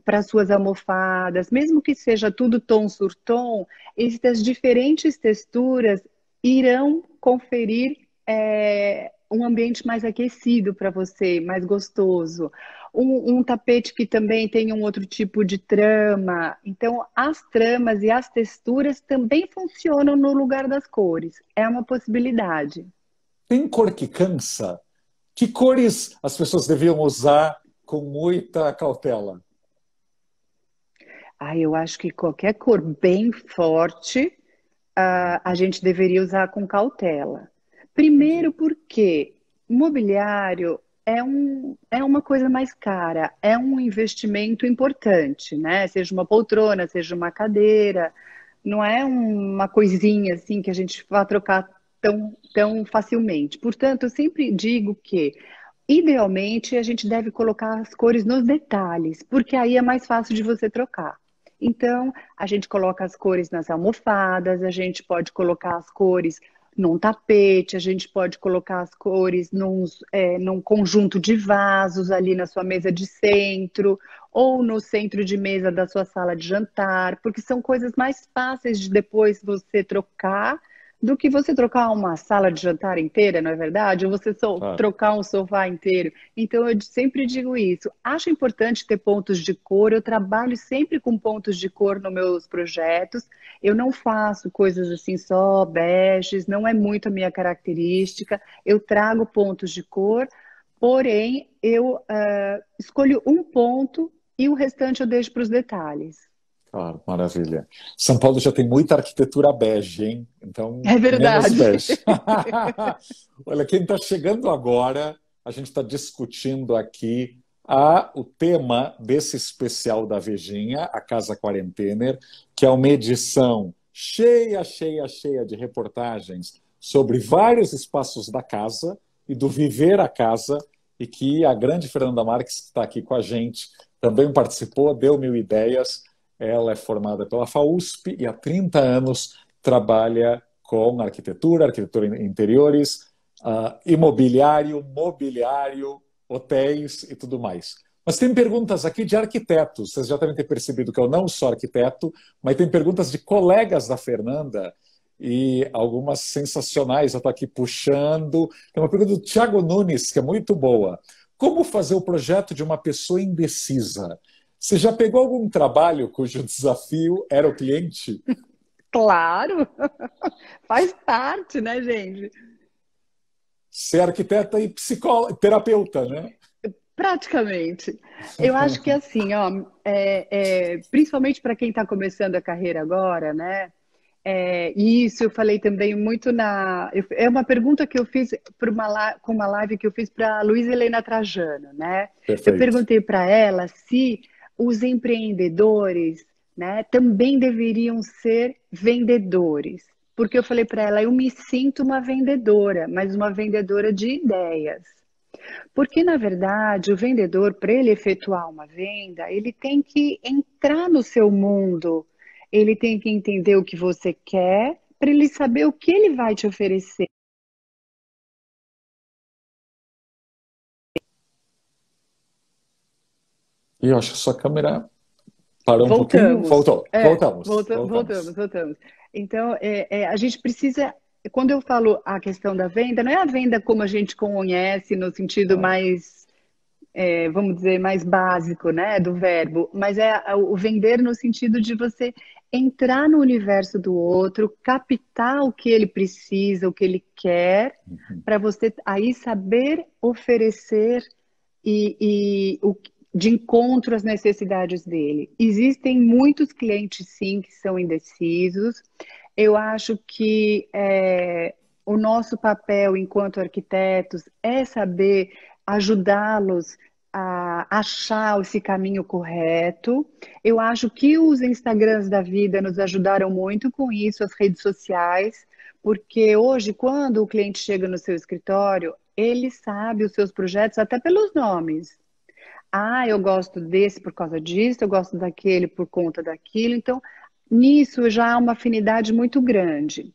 para suas almofadas, mesmo que seja tudo tom sur tom, essas diferentes texturas irão conferir um ambiente mais aquecido para você, mais gostoso. Um tapete que também tem um outro tipo de trama. Então, as tramas e as texturas também funcionam no lugar das cores. É uma possibilidade. tem cor que cansa? Que cores as pessoas deviam usar com muita cautela? Ah, eu acho que qualquer cor bem forte, a gente deveria usar com cautela. Entendi. Primeiro porque mobiliário é uma coisa mais cara, é um investimento importante, né? Seja uma poltrona, seja uma cadeira, não é uma coisinha assim que a gente vá trocar tão facilmente. Portanto, eu sempre digo que, idealmente, a gente deve colocar as cores nos detalhes, porque aí é mais fácil de você trocar. Então, a gente coloca as cores nas almofadas, a gente pode colocar as cores num tapete, a gente pode colocar as cores num conjunto de vasos ali na sua mesa de centro, ou no centro de mesa da sua sala de jantar, porque são coisas mais fáceis de depois você trocar do que você trocar uma sala de jantar inteira, não é verdade? Ou você só Claro. trocar um sofá inteiro. Então, eu sempre digo isso. Acho importante ter pontos de cor. Eu trabalho sempre com pontos de cor nos meus projetos. Eu não faço coisas assim só beges, não é muito a minha característica. Eu trago pontos de cor, porém, eu escolho um ponto e o restante eu deixo para os detalhes. Claro, maravilha. São Paulo já tem muita arquitetura bege, hein? Então, É menos verdade. bege. Olha, quem está chegando agora, a gente está discutindo aqui o tema desse especial da Vejinha, a Casa Quarentener, que é uma edição cheia, cheia, cheia de reportagens sobre vários espaços da casa e do viver a casa, e que a grande Fernanda Marques, que está aqui com a gente, também participou, deu 1000 ideias. Ela é formada pela FAUSP e há 30 anos trabalha com arquitetura em interiores, imobiliário, mobiliário, hotéis e tudo mais. Mas tem perguntas aqui de arquitetos. Vocês já devem ter percebido que eu não sou arquiteto, mas tem perguntas de colegas da Fernanda e algumas sensacionais. Eu estou aqui puxando. Tem uma pergunta do Thiago Nunes, que é muito boa. Como fazer o projeto de uma pessoa indecisa? Você já pegou algum trabalho cujo desafio era o cliente? Claro, faz parte, né, gente? Ser arquiteta e psicóloga, terapeuta, né? Praticamente. Eu acho que assim, ó, principalmente para quem está começando a carreira agora, né? E isso eu falei também muito é uma pergunta que eu fiz com uma live que eu fiz para a Luísa Helena Trajano, né? Eu Perfeito. perguntei para ela se os empreendedores, né, também deveriam ser vendedores. Porque eu falei para ela, eu me sinto uma vendedora, mas uma vendedora de ideias. Porque, na verdade, o vendedor, para ele efetuar uma venda, ele tem que entrar no seu mundo, ele tem que entender o que você quer, para ele saber o que ele vai te oferecer. E eu acho que a sua câmera parou um pouquinho. Voltamos. Voltou. Voltamos. Voltamos, Voltamos. voltamos. Então, a gente precisa. Quando eu falo a questão da venda, não é a venda como a gente conhece, no sentido Ah, mais vamos dizer, mais básico, né, do verbo, mas é o vender no sentido de você entrar no universo do outro, captar o que ele precisa, o que ele quer, para você aí saber oferecer de encontro às necessidades dele. Existem muitos clientes, sim, que são indecisos. Eu acho que o nosso papel enquanto arquitetos é saber ajudá-los a achar esse caminho correto. Eu acho que os Instagrams da vida nos ajudaram muito com isso, as redes sociais, porque hoje, quando o cliente chega no seu escritório, ele sabe os seus projetos até pelos nomes. Ah, eu gosto desse por causa disso, eu gosto daquele por conta daquilo. Então, nisso já há uma afinidade muito grande.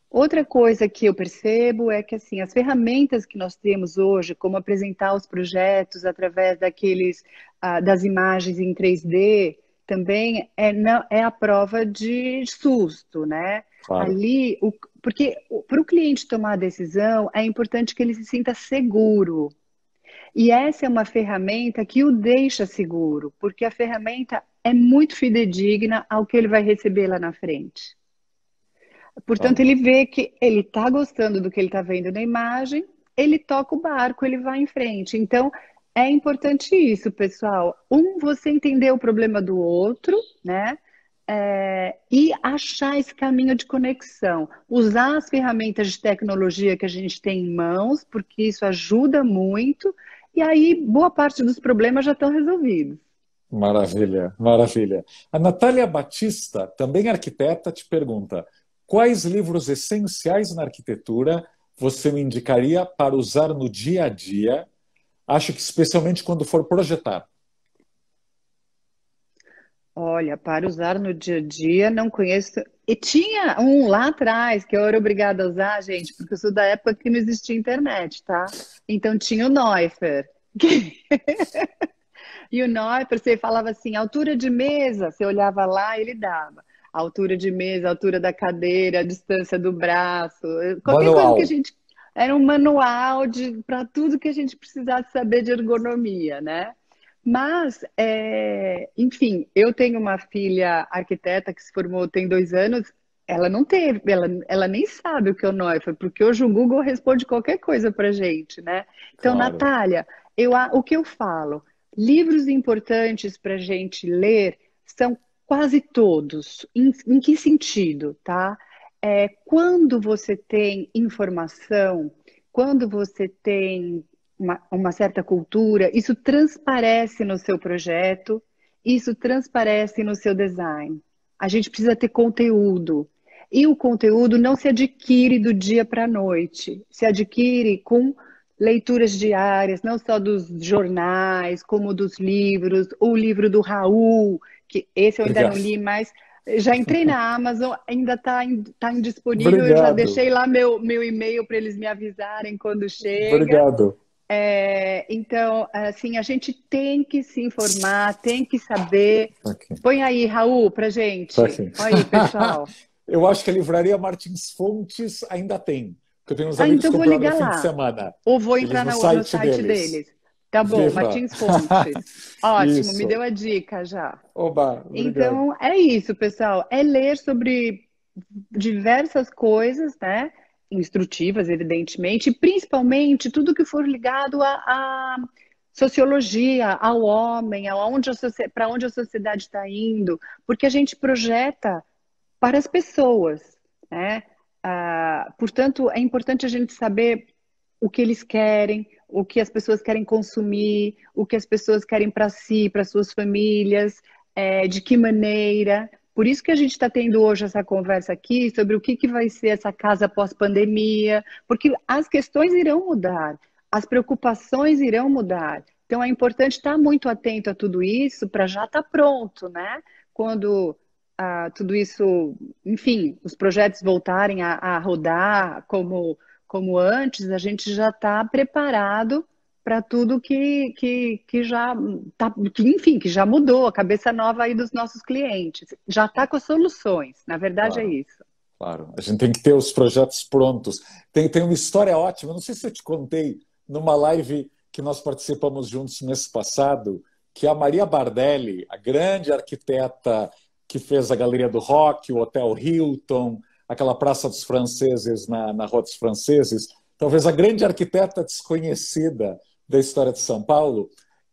Outra coisa que eu percebo é que assim, as ferramentas que nós temos hoje, como apresentar os projetos através das imagens em 3D, também é a prova de susto, né? claro. Ali, porque para o cliente tomar a decisão, é importante que ele se sinta seguro. E essa é uma ferramenta que o deixa seguro, porque a ferramenta é muito fidedigna ao que ele vai receber lá na frente. Portanto, Claro. ele vê que ele está gostando do que ele está vendo na imagem, ele toca o barco, ele vai em frente. Então, é importante isso, pessoal. Você entender o problema do outro, né? E achar esse caminho de conexão. Usar as ferramentas de tecnologia que a gente tem em mãos, porque isso ajuda muito. E aí, boa parte dos problemas já estão resolvidos. Maravilha, maravilha. A Natália Batista, também arquiteta, te pergunta: quais livros essenciais na arquitetura você me indicaria para usar no dia a dia? Acho que especialmente quando for projetar. Olha, para usar no dia a dia, não conheço. E tinha um lá atrás que eu era obrigada a usar, gente, porque eu sou da época que não existia internet, tá? Então tinha o Neuffer. E o Neuffer, você falava assim, altura de mesa, você olhava lá, ele dava. altura de mesa, altura da cadeira, a distância do braço, qualquer coisa que a Manual. gente. Era um manual para tudo que a gente precisasse saber de ergonomia, né? Mas, enfim, eu tenho uma filha arquiteta que se formou tem 2 anos, ela não teve, ela nem sabe o que é o Neufeld, porque hoje o Google responde qualquer coisa para gente, né? Então, Claro. Natália, o que eu falo? Livros importantes para gente ler são quase todos. Em que sentido, tá? Quando você tem informação, quando você tem uma certa cultura, isso transparece no seu projeto, isso transparece no seu design. A gente precisa ter conteúdo. E o conteúdo não se adquire do dia para a noite, se adquire com leituras diárias, não só dos jornais, como dos livros, o livro do Raul, que esse eu ainda não Obrigado. li, mas já entrei na Amazon, ainda está indisponível, eu já Obrigado. deixei lá meu e-mail para eles me avisarem quando chega. Obrigado. Então, assim, a gente tem que se informar, tem que saber. Tá aqui. Põe aí, Raul, pra Tá gente. aqui. Olha aí, pessoal. Eu acho que a livraria Martins Fontes ainda tem, porque eu tenho uns Ah, amigos então que vou compraram no ligar fim de lá. semana. Ou vou Eles entrar no no site site deles. deles. Tá bom, Viva! Martins Fontes. Ótimo, me Isso. deu a dica já. Oba, obrigado. Então, é isso, pessoal. É ler sobre diversas coisas, né? Instrutivas, evidentemente, e principalmente tudo que for ligado à sociologia, ao homem, para onde a sociedade está indo, porque a gente projeta para as pessoas, né? Portanto, é importante a gente saber o que eles querem, o que as pessoas querem consumir, o que as pessoas querem para si, para suas famílias, de que maneira. Por isso que a gente está tendo hoje essa conversa aqui sobre o que vai ser essa casa pós-pandemia, porque as questões irão mudar, as preocupações irão mudar. Então é importante estar muito atento a tudo isso para já estar pronto, né? Quando tudo isso, enfim, os projetos voltarem a rodar como antes, a gente já está preparado para tudo que já tá, enfim, que já mudou, a cabeça nova aí dos nossos clientes. Já está com as soluções, na verdade é Claro, isso. claro. A gente tem que ter os projetos prontos. Tem uma história ótima. Não sei se eu te contei numa live que nós participamos juntos mês passado, que a Maria Bardelli, a grande arquiteta que fez a Galeria do Rock, o Hotel Hilton, aquela Praça dos Franceses na Rua dos Franceses, talvez a grande arquiteta desconhecida da história de São Paulo,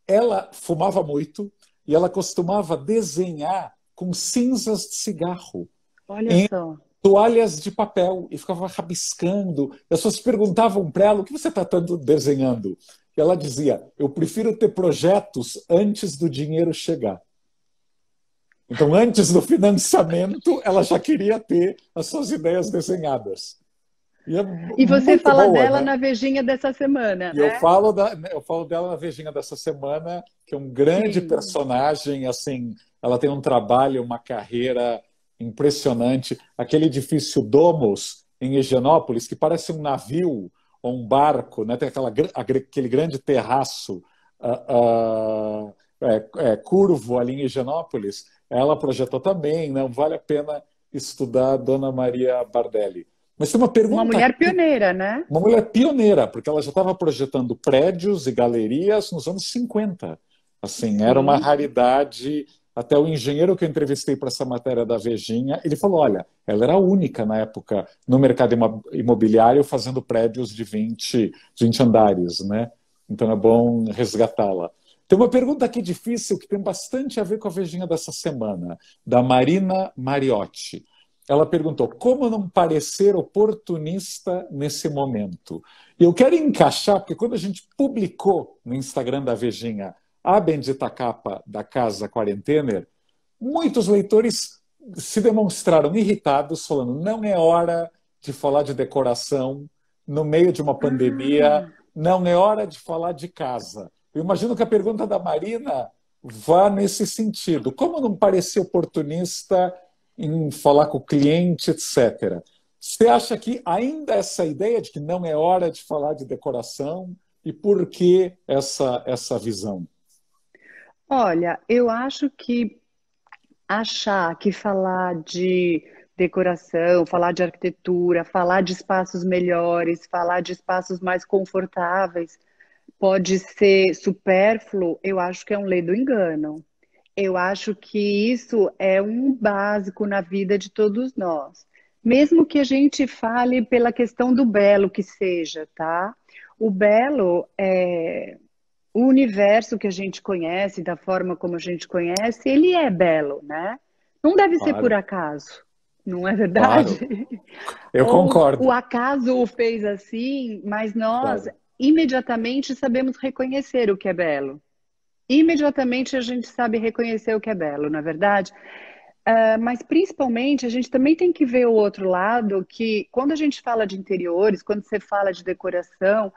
ela fumava muito e ela costumava desenhar com cinzas de cigarro Olha em só. toalhas de papel e ficava rabiscando. As pessoas perguntavam para ela o que você está tanto desenhando. E ela dizia: eu prefiro ter projetos antes do dinheiro chegar. Então, antes do financiamento, ela já queria ter as suas ideias desenhadas. E é E você muito fala boa, dela né? na Vejinha dessa semana, E eu né? falo, eu falo dela na Vejinha dessa semana, que é um grande Sim. personagem, assim, ela tem um trabalho, uma carreira impressionante. Aquele edifício Domus, em Higienópolis, que parece um navio ou um barco, né? Tem aquele grande terraço curvo ali em Higienópolis. Ela projetou também, não vale a pena estudar a Dona Maria Bardelli. Mas tem uma Uma pergunta mulher aqui. pioneira, né? Uma mulher pioneira, porque ela já estava projetando prédios e galerias nos anos 50. Assim, era uma Sim. raridade. Até o engenheiro que eu entrevistei para essa matéria da Vejinha, ele falou: olha, ela era a única na época no mercado imobiliário fazendo prédios de 20 andares, né? Então é bom resgatá-la. Tem uma pergunta aqui difícil que tem bastante a ver com a Vejinha dessa semana, da Marina Mariotti. Ela perguntou: como não parecer oportunista nesse momento? E eu quero encaixar, porque quando a gente publicou no Instagram da Vejinha a bendita capa da Casa Quarentener, muitos leitores se demonstraram irritados, falando: não é hora de falar de decoração no meio de uma pandemia, Ah, não é hora de falar de casa. Eu imagino que a pergunta da Marina vá nesse sentido. Como não parecer oportunista em falar com o cliente, etc. Você acha que ainda essa ideia de que não é hora de falar de decoração e por que essa visão? olha, eu acho que achar que falar de decoração, falar de arquitetura, falar de espaços melhores, falar de espaços mais confortáveis, pode ser supérfluo, eu acho que é um lei do engano. Eu acho que isso é um básico na vida de todos nós. Mesmo que a gente fale pela questão do belo que seja, tá? O belo é o universo que a gente conhece, da forma como a gente conhece, ele é belo, né? Não deve ser por Claro, acaso, não é verdade? claro. Eu Ou o concordo. acaso o fez assim, mas nós Claro. imediatamente sabemos reconhecer o que é belo. Imediatamente a gente sabe reconhecer o que é belo, não é verdade? Mas principalmente a gente também tem que ver o outro lado, que quando a gente fala de interiores, quando você fala de decoração,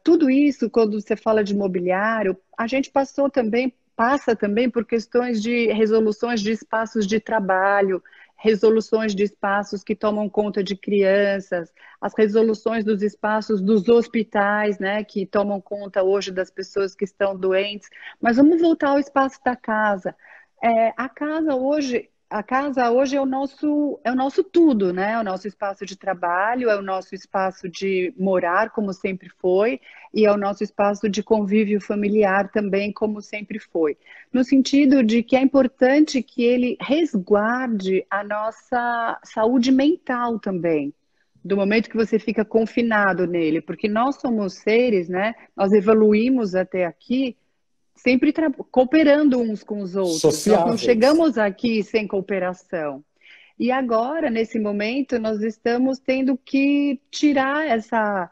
tudo isso, quando você fala de mobiliário, a gente passa também por questões de resoluções de espaços de trabalho, resoluções de espaços que tomam conta de crianças, as resoluções dos espaços dos hospitais, né, que tomam conta hoje das pessoas que estão doentes. Mas vamos voltar ao espaço da casa. A casa hoje é o nosso tudo, né? É o nosso espaço de trabalho, é o nosso espaço de morar, como sempre foi, e é o nosso espaço de convívio familiar também, como sempre foi. No sentido de que é importante que ele resguarde a nossa saúde mental também. Do momento que você fica confinado nele, porque nós somos seres, né? Nós evoluímos até aqui sempre cooperando uns com os outros. Nós não Sociáveis. chegamos aqui sem cooperação. E agora, nesse momento, nós estamos tendo que tirar essa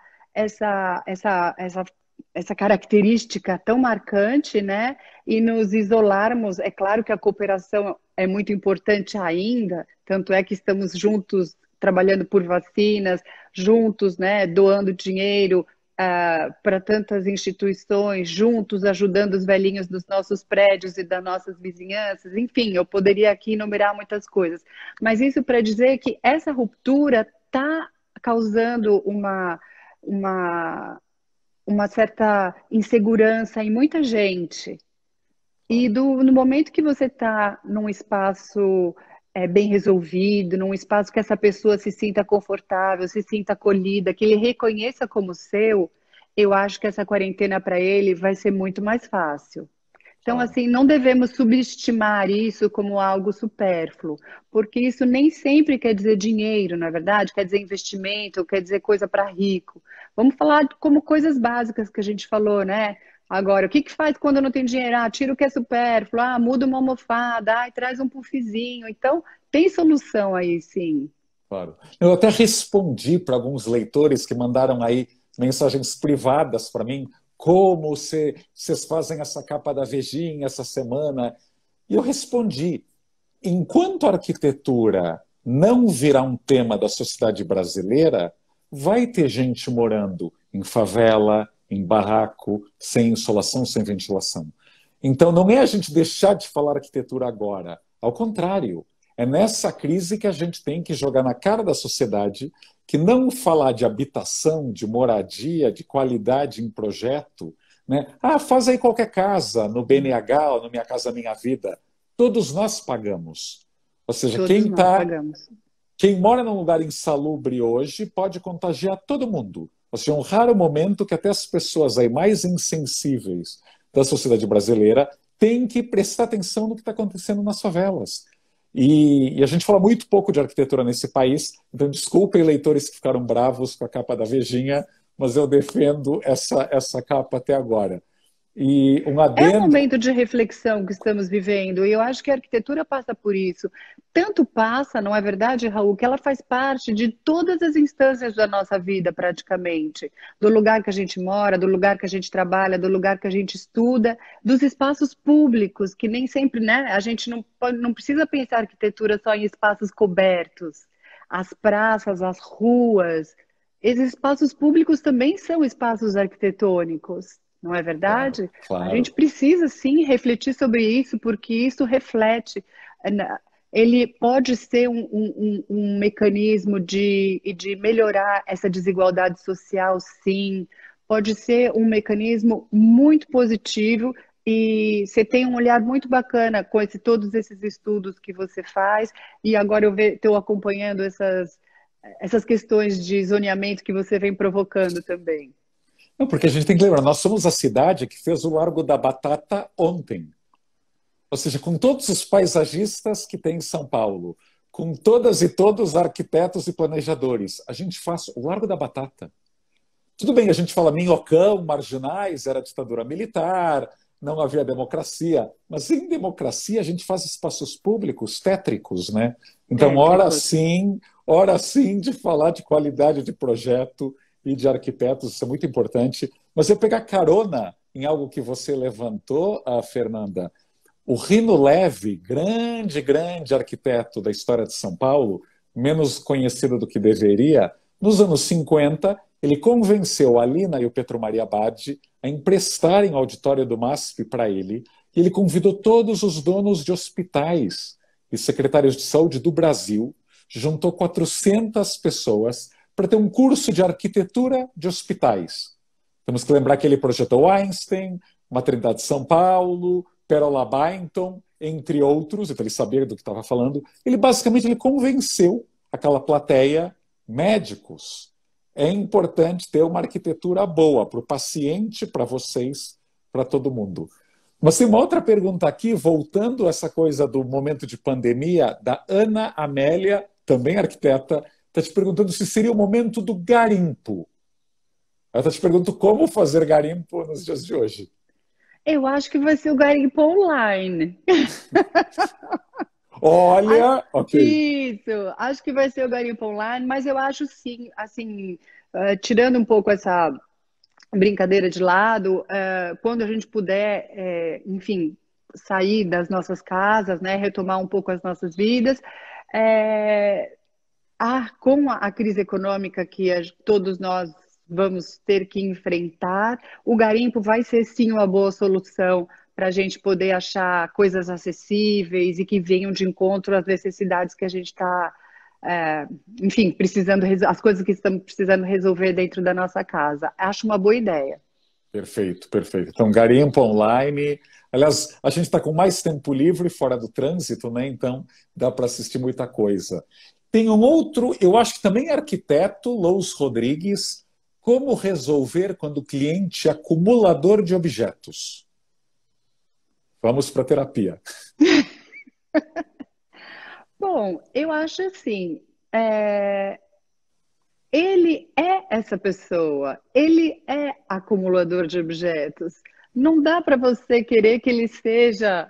característica tão marcante, né? E nos isolarmos. É claro que a cooperação é muito importante ainda, tanto é que estamos juntos trabalhando por vacinas, juntos, né, doando dinheiro para tantas instituições, juntos ajudando os velhinhos dos nossos prédios e das nossas vizinhanças. Enfim, eu poderia aqui enumerar muitas coisas. Mas isso para dizer que essa ruptura está causando uma, uma certa insegurança em muita gente. E no momento que você está num espaço bem resolvido, num espaço que essa pessoa se sinta confortável, se sinta acolhida, que ele reconheça como seu, eu acho que essa quarentena para ele vai ser muito mais fácil. Então, Claro. assim, não devemos subestimar isso como algo supérfluo, porque isso nem sempre quer dizer dinheiro, na verdade, quer dizer investimento, quer dizer coisa para rico. Vamos falar como coisas básicas que a gente falou, né? Agora, o que que faz quando não tem dinheiro? Ah, tira o que é supérfluo, muda uma almofada, traz um puffzinho. Então, tem solução aí, sim. Claro. Eu até respondi para alguns leitores que mandaram aí mensagens privadas para mim, como vocês fazem essa capa da Vejinha essa semana? E eu respondi, enquanto a arquitetura não virar um tema da sociedade brasileira, vai ter gente morando em favela, em barraco, sem insolação, sem ventilação. Então, não é a gente deixar de falar arquitetura agora. Ao contrário, é nessa crise que a gente tem que jogar na cara da sociedade que não falar de habitação, de moradia, de qualidade em projeto, né? Faz aí qualquer casa, no BNH ou no Minha Casa Minha Vida. Todos nós pagamos. Ou seja, Todos nós pagamos. quem mora num lugar insalubre hoje pode contagiar todo mundo. Ou seja, é um raro momento que até as pessoas aí mais insensíveis da sociedade brasileira têm que prestar atenção no que está acontecendo nas favelas. E a gente fala muito pouco de arquitetura nesse país, então desculpem leitores que ficaram bravos com a capa da Vejinha, mas eu defendo essa capa até agora. E um É um adendo, momento de reflexão que estamos vivendo, e eu acho que a arquitetura passa por isso. Tanto passa, não é verdade, Raul, que ela faz parte de todas as instâncias da nossa vida, praticamente. Do lugar que a gente mora, do lugar que a gente trabalha, do lugar que a gente estuda, dos espaços públicos, que nem sempre, né? A gente não precisa pensar arquitetura só em espaços cobertos. As praças, as ruas, esses espaços públicos também são espaços arquitetônicos. Não é claro, verdade? A gente claro, precisa sim refletir sobre isso, porque isso reflete. Ele pode ser um mecanismo de melhorar essa desigualdade social, sim. Pode ser um mecanismo muito positivo E você tem um olhar muito bacana com todos esses estudos que você faz, e agora eu estou acompanhando essas questões de zoneamento que você vem provocando também. Não, porque a gente tem que lembrar, nós somos a cidade que fez o Largo da Batata ontem. Ou seja, com todos os paisagistas que tem em São Paulo, com todas e todos os arquitetos e planejadores, a gente faz o Largo da Batata. Tudo bem, a gente fala minhocão, marginais, era ditadura militar, não havia democracia, mas em democracia a gente faz espaços públicos tétricos, né? Então, Tétricos. hora sim de falar de qualidade de projeto e de arquitetos, isso é muito importante. Mas eu pegar carona em algo que você levantou, Fernanda, o Rino Leve, grande arquiteto da história de São Paulo, menos conhecido do que deveria, nos anos 50, ele convenceu a Lina e o Petro Maria Badi a emprestarem o auditório do MASP para ele, e ele convidou todos os donos de hospitais e secretários de saúde do Brasil, juntou 400 pessoas para ter um curso de arquitetura de hospitais. Temos que lembrar que ele projetou Einstein, Maternidade de São Paulo, Perola Byington, entre outros, então ele sabia do que estava falando. Ele basicamente ele convenceu aquela plateia, médicos. É importante ter uma arquitetura boa para o paciente, para vocês, para todo mundo. Mas tem uma outra pergunta aqui, voltando a essa coisa do momento de pandemia, da Ana Amélia, também arquiteta, está te perguntando se seria o momento do garimpo. Ela está te perguntando como fazer garimpo nos dias de hoje. Eu acho que vai ser o garimpo online. Olha, ok. Isso, acho que vai ser o garimpo online, mas eu acho sim, assim, tirando um pouco essa brincadeira de lado, quando a gente puder, enfim, sair das nossas casas, né, retomar um pouco as nossas vidas, com a crise econômica que todos nós vamos ter que enfrentar, o garimpo vai ser sim uma boa solução para a gente poder achar coisas acessíveis e que venham de encontro às necessidades que a gente está, enfim, precisando, as coisas que estamos precisando resolver dentro da nossa casa. Acho uma boa ideia. Perfeito, perfeito. Então, garimpo online. Aliás, a gente está com mais tempo livre fora do trânsito, né? Então, dá para assistir muita coisa. Tem um outro, eu acho que também é arquiteto, Lous Rodrigues, como resolver quando o cliente é acumulador de objetos. Vamos para a terapia. Bom, eu acho assim, ele é essa pessoa, ele é acumulador de objetos. Não dá para você querer que ele seja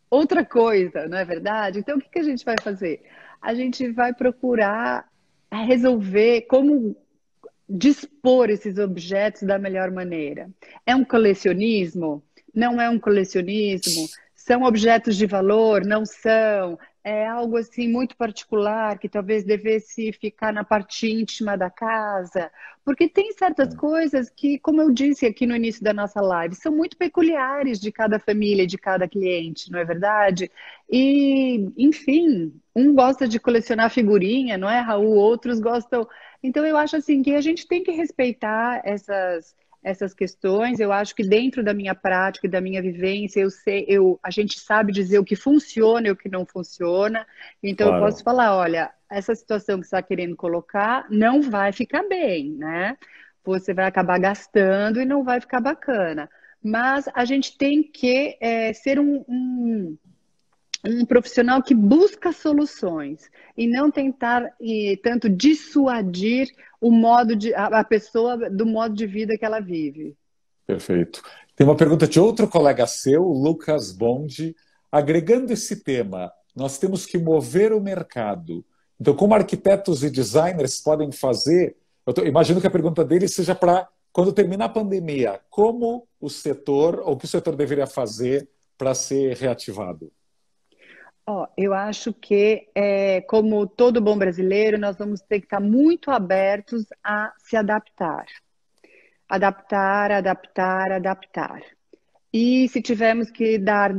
outra coisa, não é verdade? Então, o que que a gente vai fazer? A gente vai procurar resolver como dispor esses objetos da melhor maneira. É um colecionismo? Não é um colecionismo? São objetos de valor? Não são? É algo assim muito particular que talvez devesse ficar na parte íntima da casa, porque tem certas coisas que, como eu disse aqui no início da nossa live, são muito peculiares de cada família, de cada cliente, não é verdade? E, enfim, um gosta de colecionar figurinha, não é, Raul? Outros gostam. Então, eu acho assim que a gente tem que respeitar essas questões. Eu acho que dentro da minha prática e da minha vivência, a gente sabe dizer o que funciona e o que não funciona. Então, eu posso Claro. falar, olha, essa situação que você está querendo colocar não vai ficar bem, né? Você vai acabar gastando e não vai ficar bacana. Mas a gente tem que ser um profissional que busca soluções e não tentar tanto dissuadir a pessoa do modo de vida que ela vive. Perfeito. Tem uma pergunta de outro colega seu, Lucas Bonde. Agregando esse tema, nós temos que mover o mercado. Então, como arquitetos e designers podem fazer? Imagino que a pergunta dele seja para quando terminar a pandemia, como o setor, ou o que o setor deveria fazer para ser reativado? Eu acho que, como todo bom brasileiro, nós vamos ter que estar muito abertos a se adaptar. Adaptar, adaptar, adaptar. E se tivermos que dar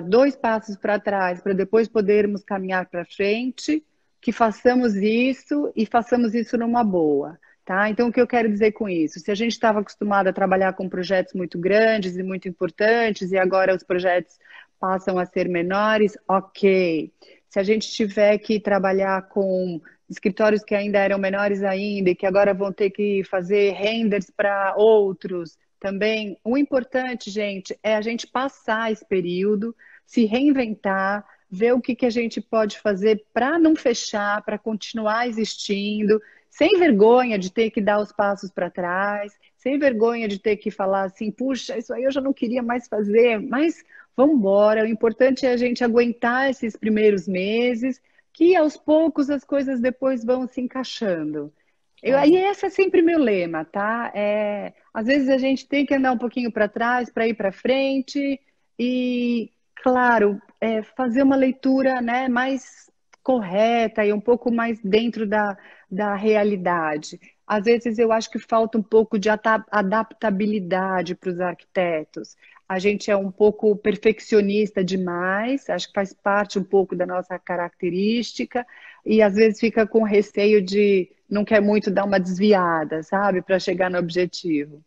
dois passos para trás para depois podermos caminhar para frente, que façamos isso e façamos isso numa boa. Tá? Então, o que eu quero dizer com isso? Se a gente estava acostumado a trabalhar com projetos muito grandes e muito importantes, e agora os projetos passam a ser menores, ok. Se a gente tiver que trabalhar com escritórios que ainda eram menores ainda, e que agora vão ter que fazer renders para outros, também, o importante, gente, é a gente passar esse período, se reinventar, ver o que, que a gente pode fazer para não fechar, para continuar existindo, sem vergonha de ter que dar os passos para trás, sem vergonha de ter que falar assim, puxa, isso aí eu já não queria mais fazer, mas vamos embora. O importante é a gente aguentar esses primeiros meses, que aos poucos as coisas depois vão se encaixando. Aí Claro. esse é sempre meu lema, tá? Às vezes a gente tem que andar um pouquinho para trás para ir para frente e, claro, fazer uma leitura, né, mais correta e um pouco mais dentro da realidade. Às vezes eu acho que falta um pouco de adaptabilidade para os arquitetos. A gente é um pouco perfeccionista demais, acho que faz parte um pouco da nossa característica, e às vezes fica com receio de não quer muito dar uma desviada, sabe, para chegar no objetivo.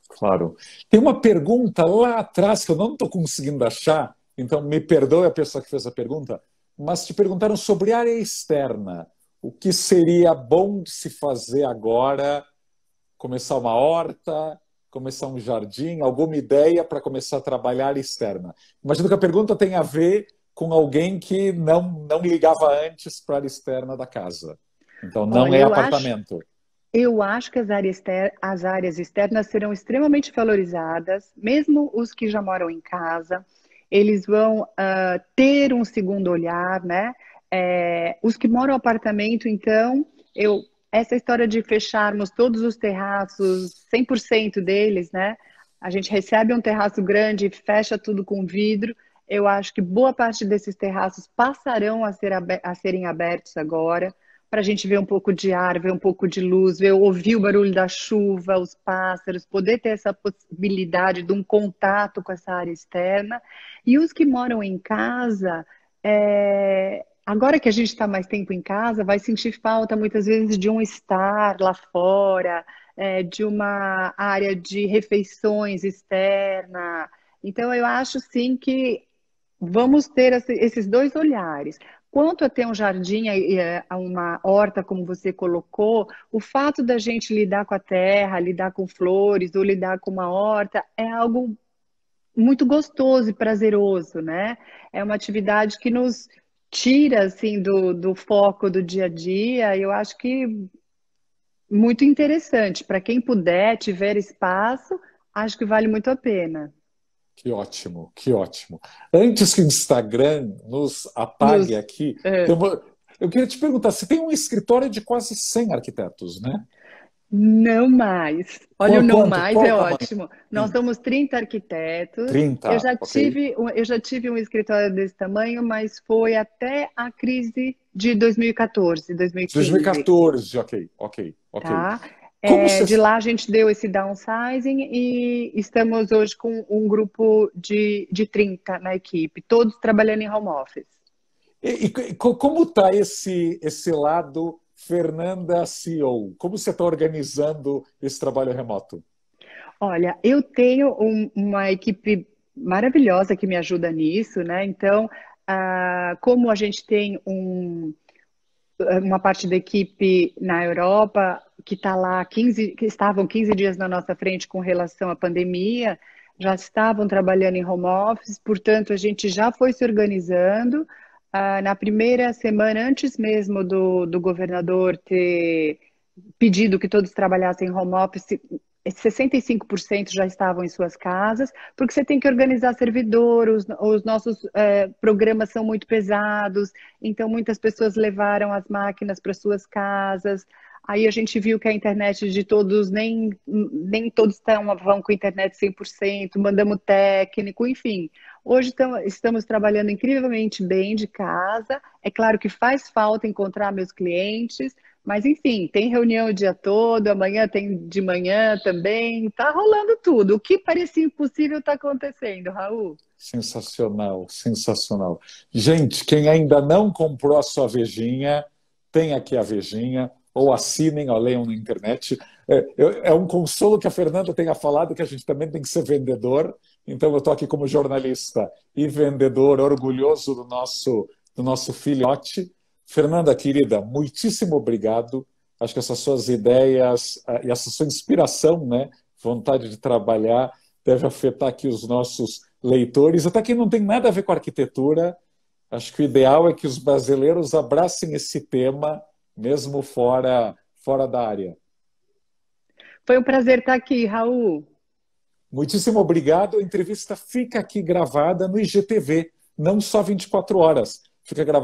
Claro. Tem uma pergunta lá atrás que eu não estou conseguindo achar, então me perdoe a pessoa que fez a pergunta, mas te perguntaram sobre área externa. O que seria bom de se fazer agora? Começar uma horta, começar um jardim, alguma ideia para começar a trabalhar área externa? Imagino que a pergunta tem a ver com alguém que não ligava antes para a área externa da casa. Então não Olha, é apartamento. eu acho que as áreas externas serão extremamente valorizadas, mesmo os que já moram em casa, eles vão ter um segundo olhar, né? Os que moram em apartamento, então, essa história de fecharmos todos os terraços, 100% deles, né? A gente recebe um terraço grande e fecha tudo com vidro. Eu acho que boa parte desses terraços passarão a serem abertos agora para a gente ver um pouco de ar, ver um pouco de luz, ver, ouvir o barulho da chuva, os pássaros, poder ter essa possibilidade de um contato com essa área externa. E os que moram em casa, agora que a gente está mais tempo em casa, vai sentir falta muitas vezes de um estar lá fora, de uma área de refeições externa. Então, eu acho sim que vamos ter esses dois olhares. Quanto a ter um jardim, uma horta, como você colocou, o fato da gente lidar com a terra, lidar com flores ou lidar com uma horta é algo muito gostoso e prazeroso, né? É uma atividade que nos tira assim do foco do dia a dia. Eu acho que muito interessante. Para quem puder, tiver espaço, acho que vale muito a pena. Que ótimo, que ótimo. Antes que o Instagram nos apague Nos, aqui, é, eu queria te perguntar, você tem um escritório de quase 100 arquitetos, né? Não mais. Olha, o não mais Qual é o tamanho? ótimo. Nós Sim, somos 30 arquitetos. 30, ok. Eu já tive um escritório desse tamanho, mas foi até a crise de 2014, 2015, 2014, ok, ok, ok. tá? Como você... De lá a gente deu esse downsizing e estamos hoje com um grupo de 30 na equipe, todos trabalhando em home office. Como está esse lado Fernanda CEO? Como você está organizando esse trabalho remoto? Olha, eu tenho uma equipe maravilhosa que me ajuda nisso, né? Então, como a gente tem uma parte da equipe na Europa que está lá 15, que estavam 15 dias na nossa frente com relação à pandemia, já estavam trabalhando em home office, portanto, a gente já foi se organizando. Na primeira semana, antes mesmo do governador ter pedido que todos trabalhassem em home office, 65% já estavam em suas casas, porque você tem que organizar servidor, os nossos programas são muito pesados, então muitas pessoas levaram as máquinas para suas casas. Aí a gente viu que a internet de todos, nem todos vão com internet 100%, mandamos técnico, enfim. Hoje estamos trabalhando incrivelmente bem de casa. É claro que faz falta encontrar meus clientes, mas enfim, tem reunião o dia todo, amanhã tem de manhã também, tá rolando tudo. O que parecia impossível está acontecendo, Raul. Sensacional, sensacional. Gente, quem ainda não comprou a sua vejinha, tem aqui a vejinha. ou assinem ou leiam na internet. É um consolo que a Fernanda tenha falado que a gente também tem que ser vendedor, então eu estou aqui como jornalista e vendedor orgulhoso do nosso filhote. Fernanda, querida, muitíssimo obrigado. Acho que essas suas ideias e essa sua inspiração, né, vontade de trabalhar, deve afetar aqui os nossos leitores, até quem não tem nada a ver com arquitetura. Acho que o ideal é que os brasileiros abracem esse tema, mesmo fora da área. Foi um prazer estar aqui, Raul. Muitíssimo obrigado. A entrevista fica aqui gravada no IGTV, não só 24 horas. Fica gravada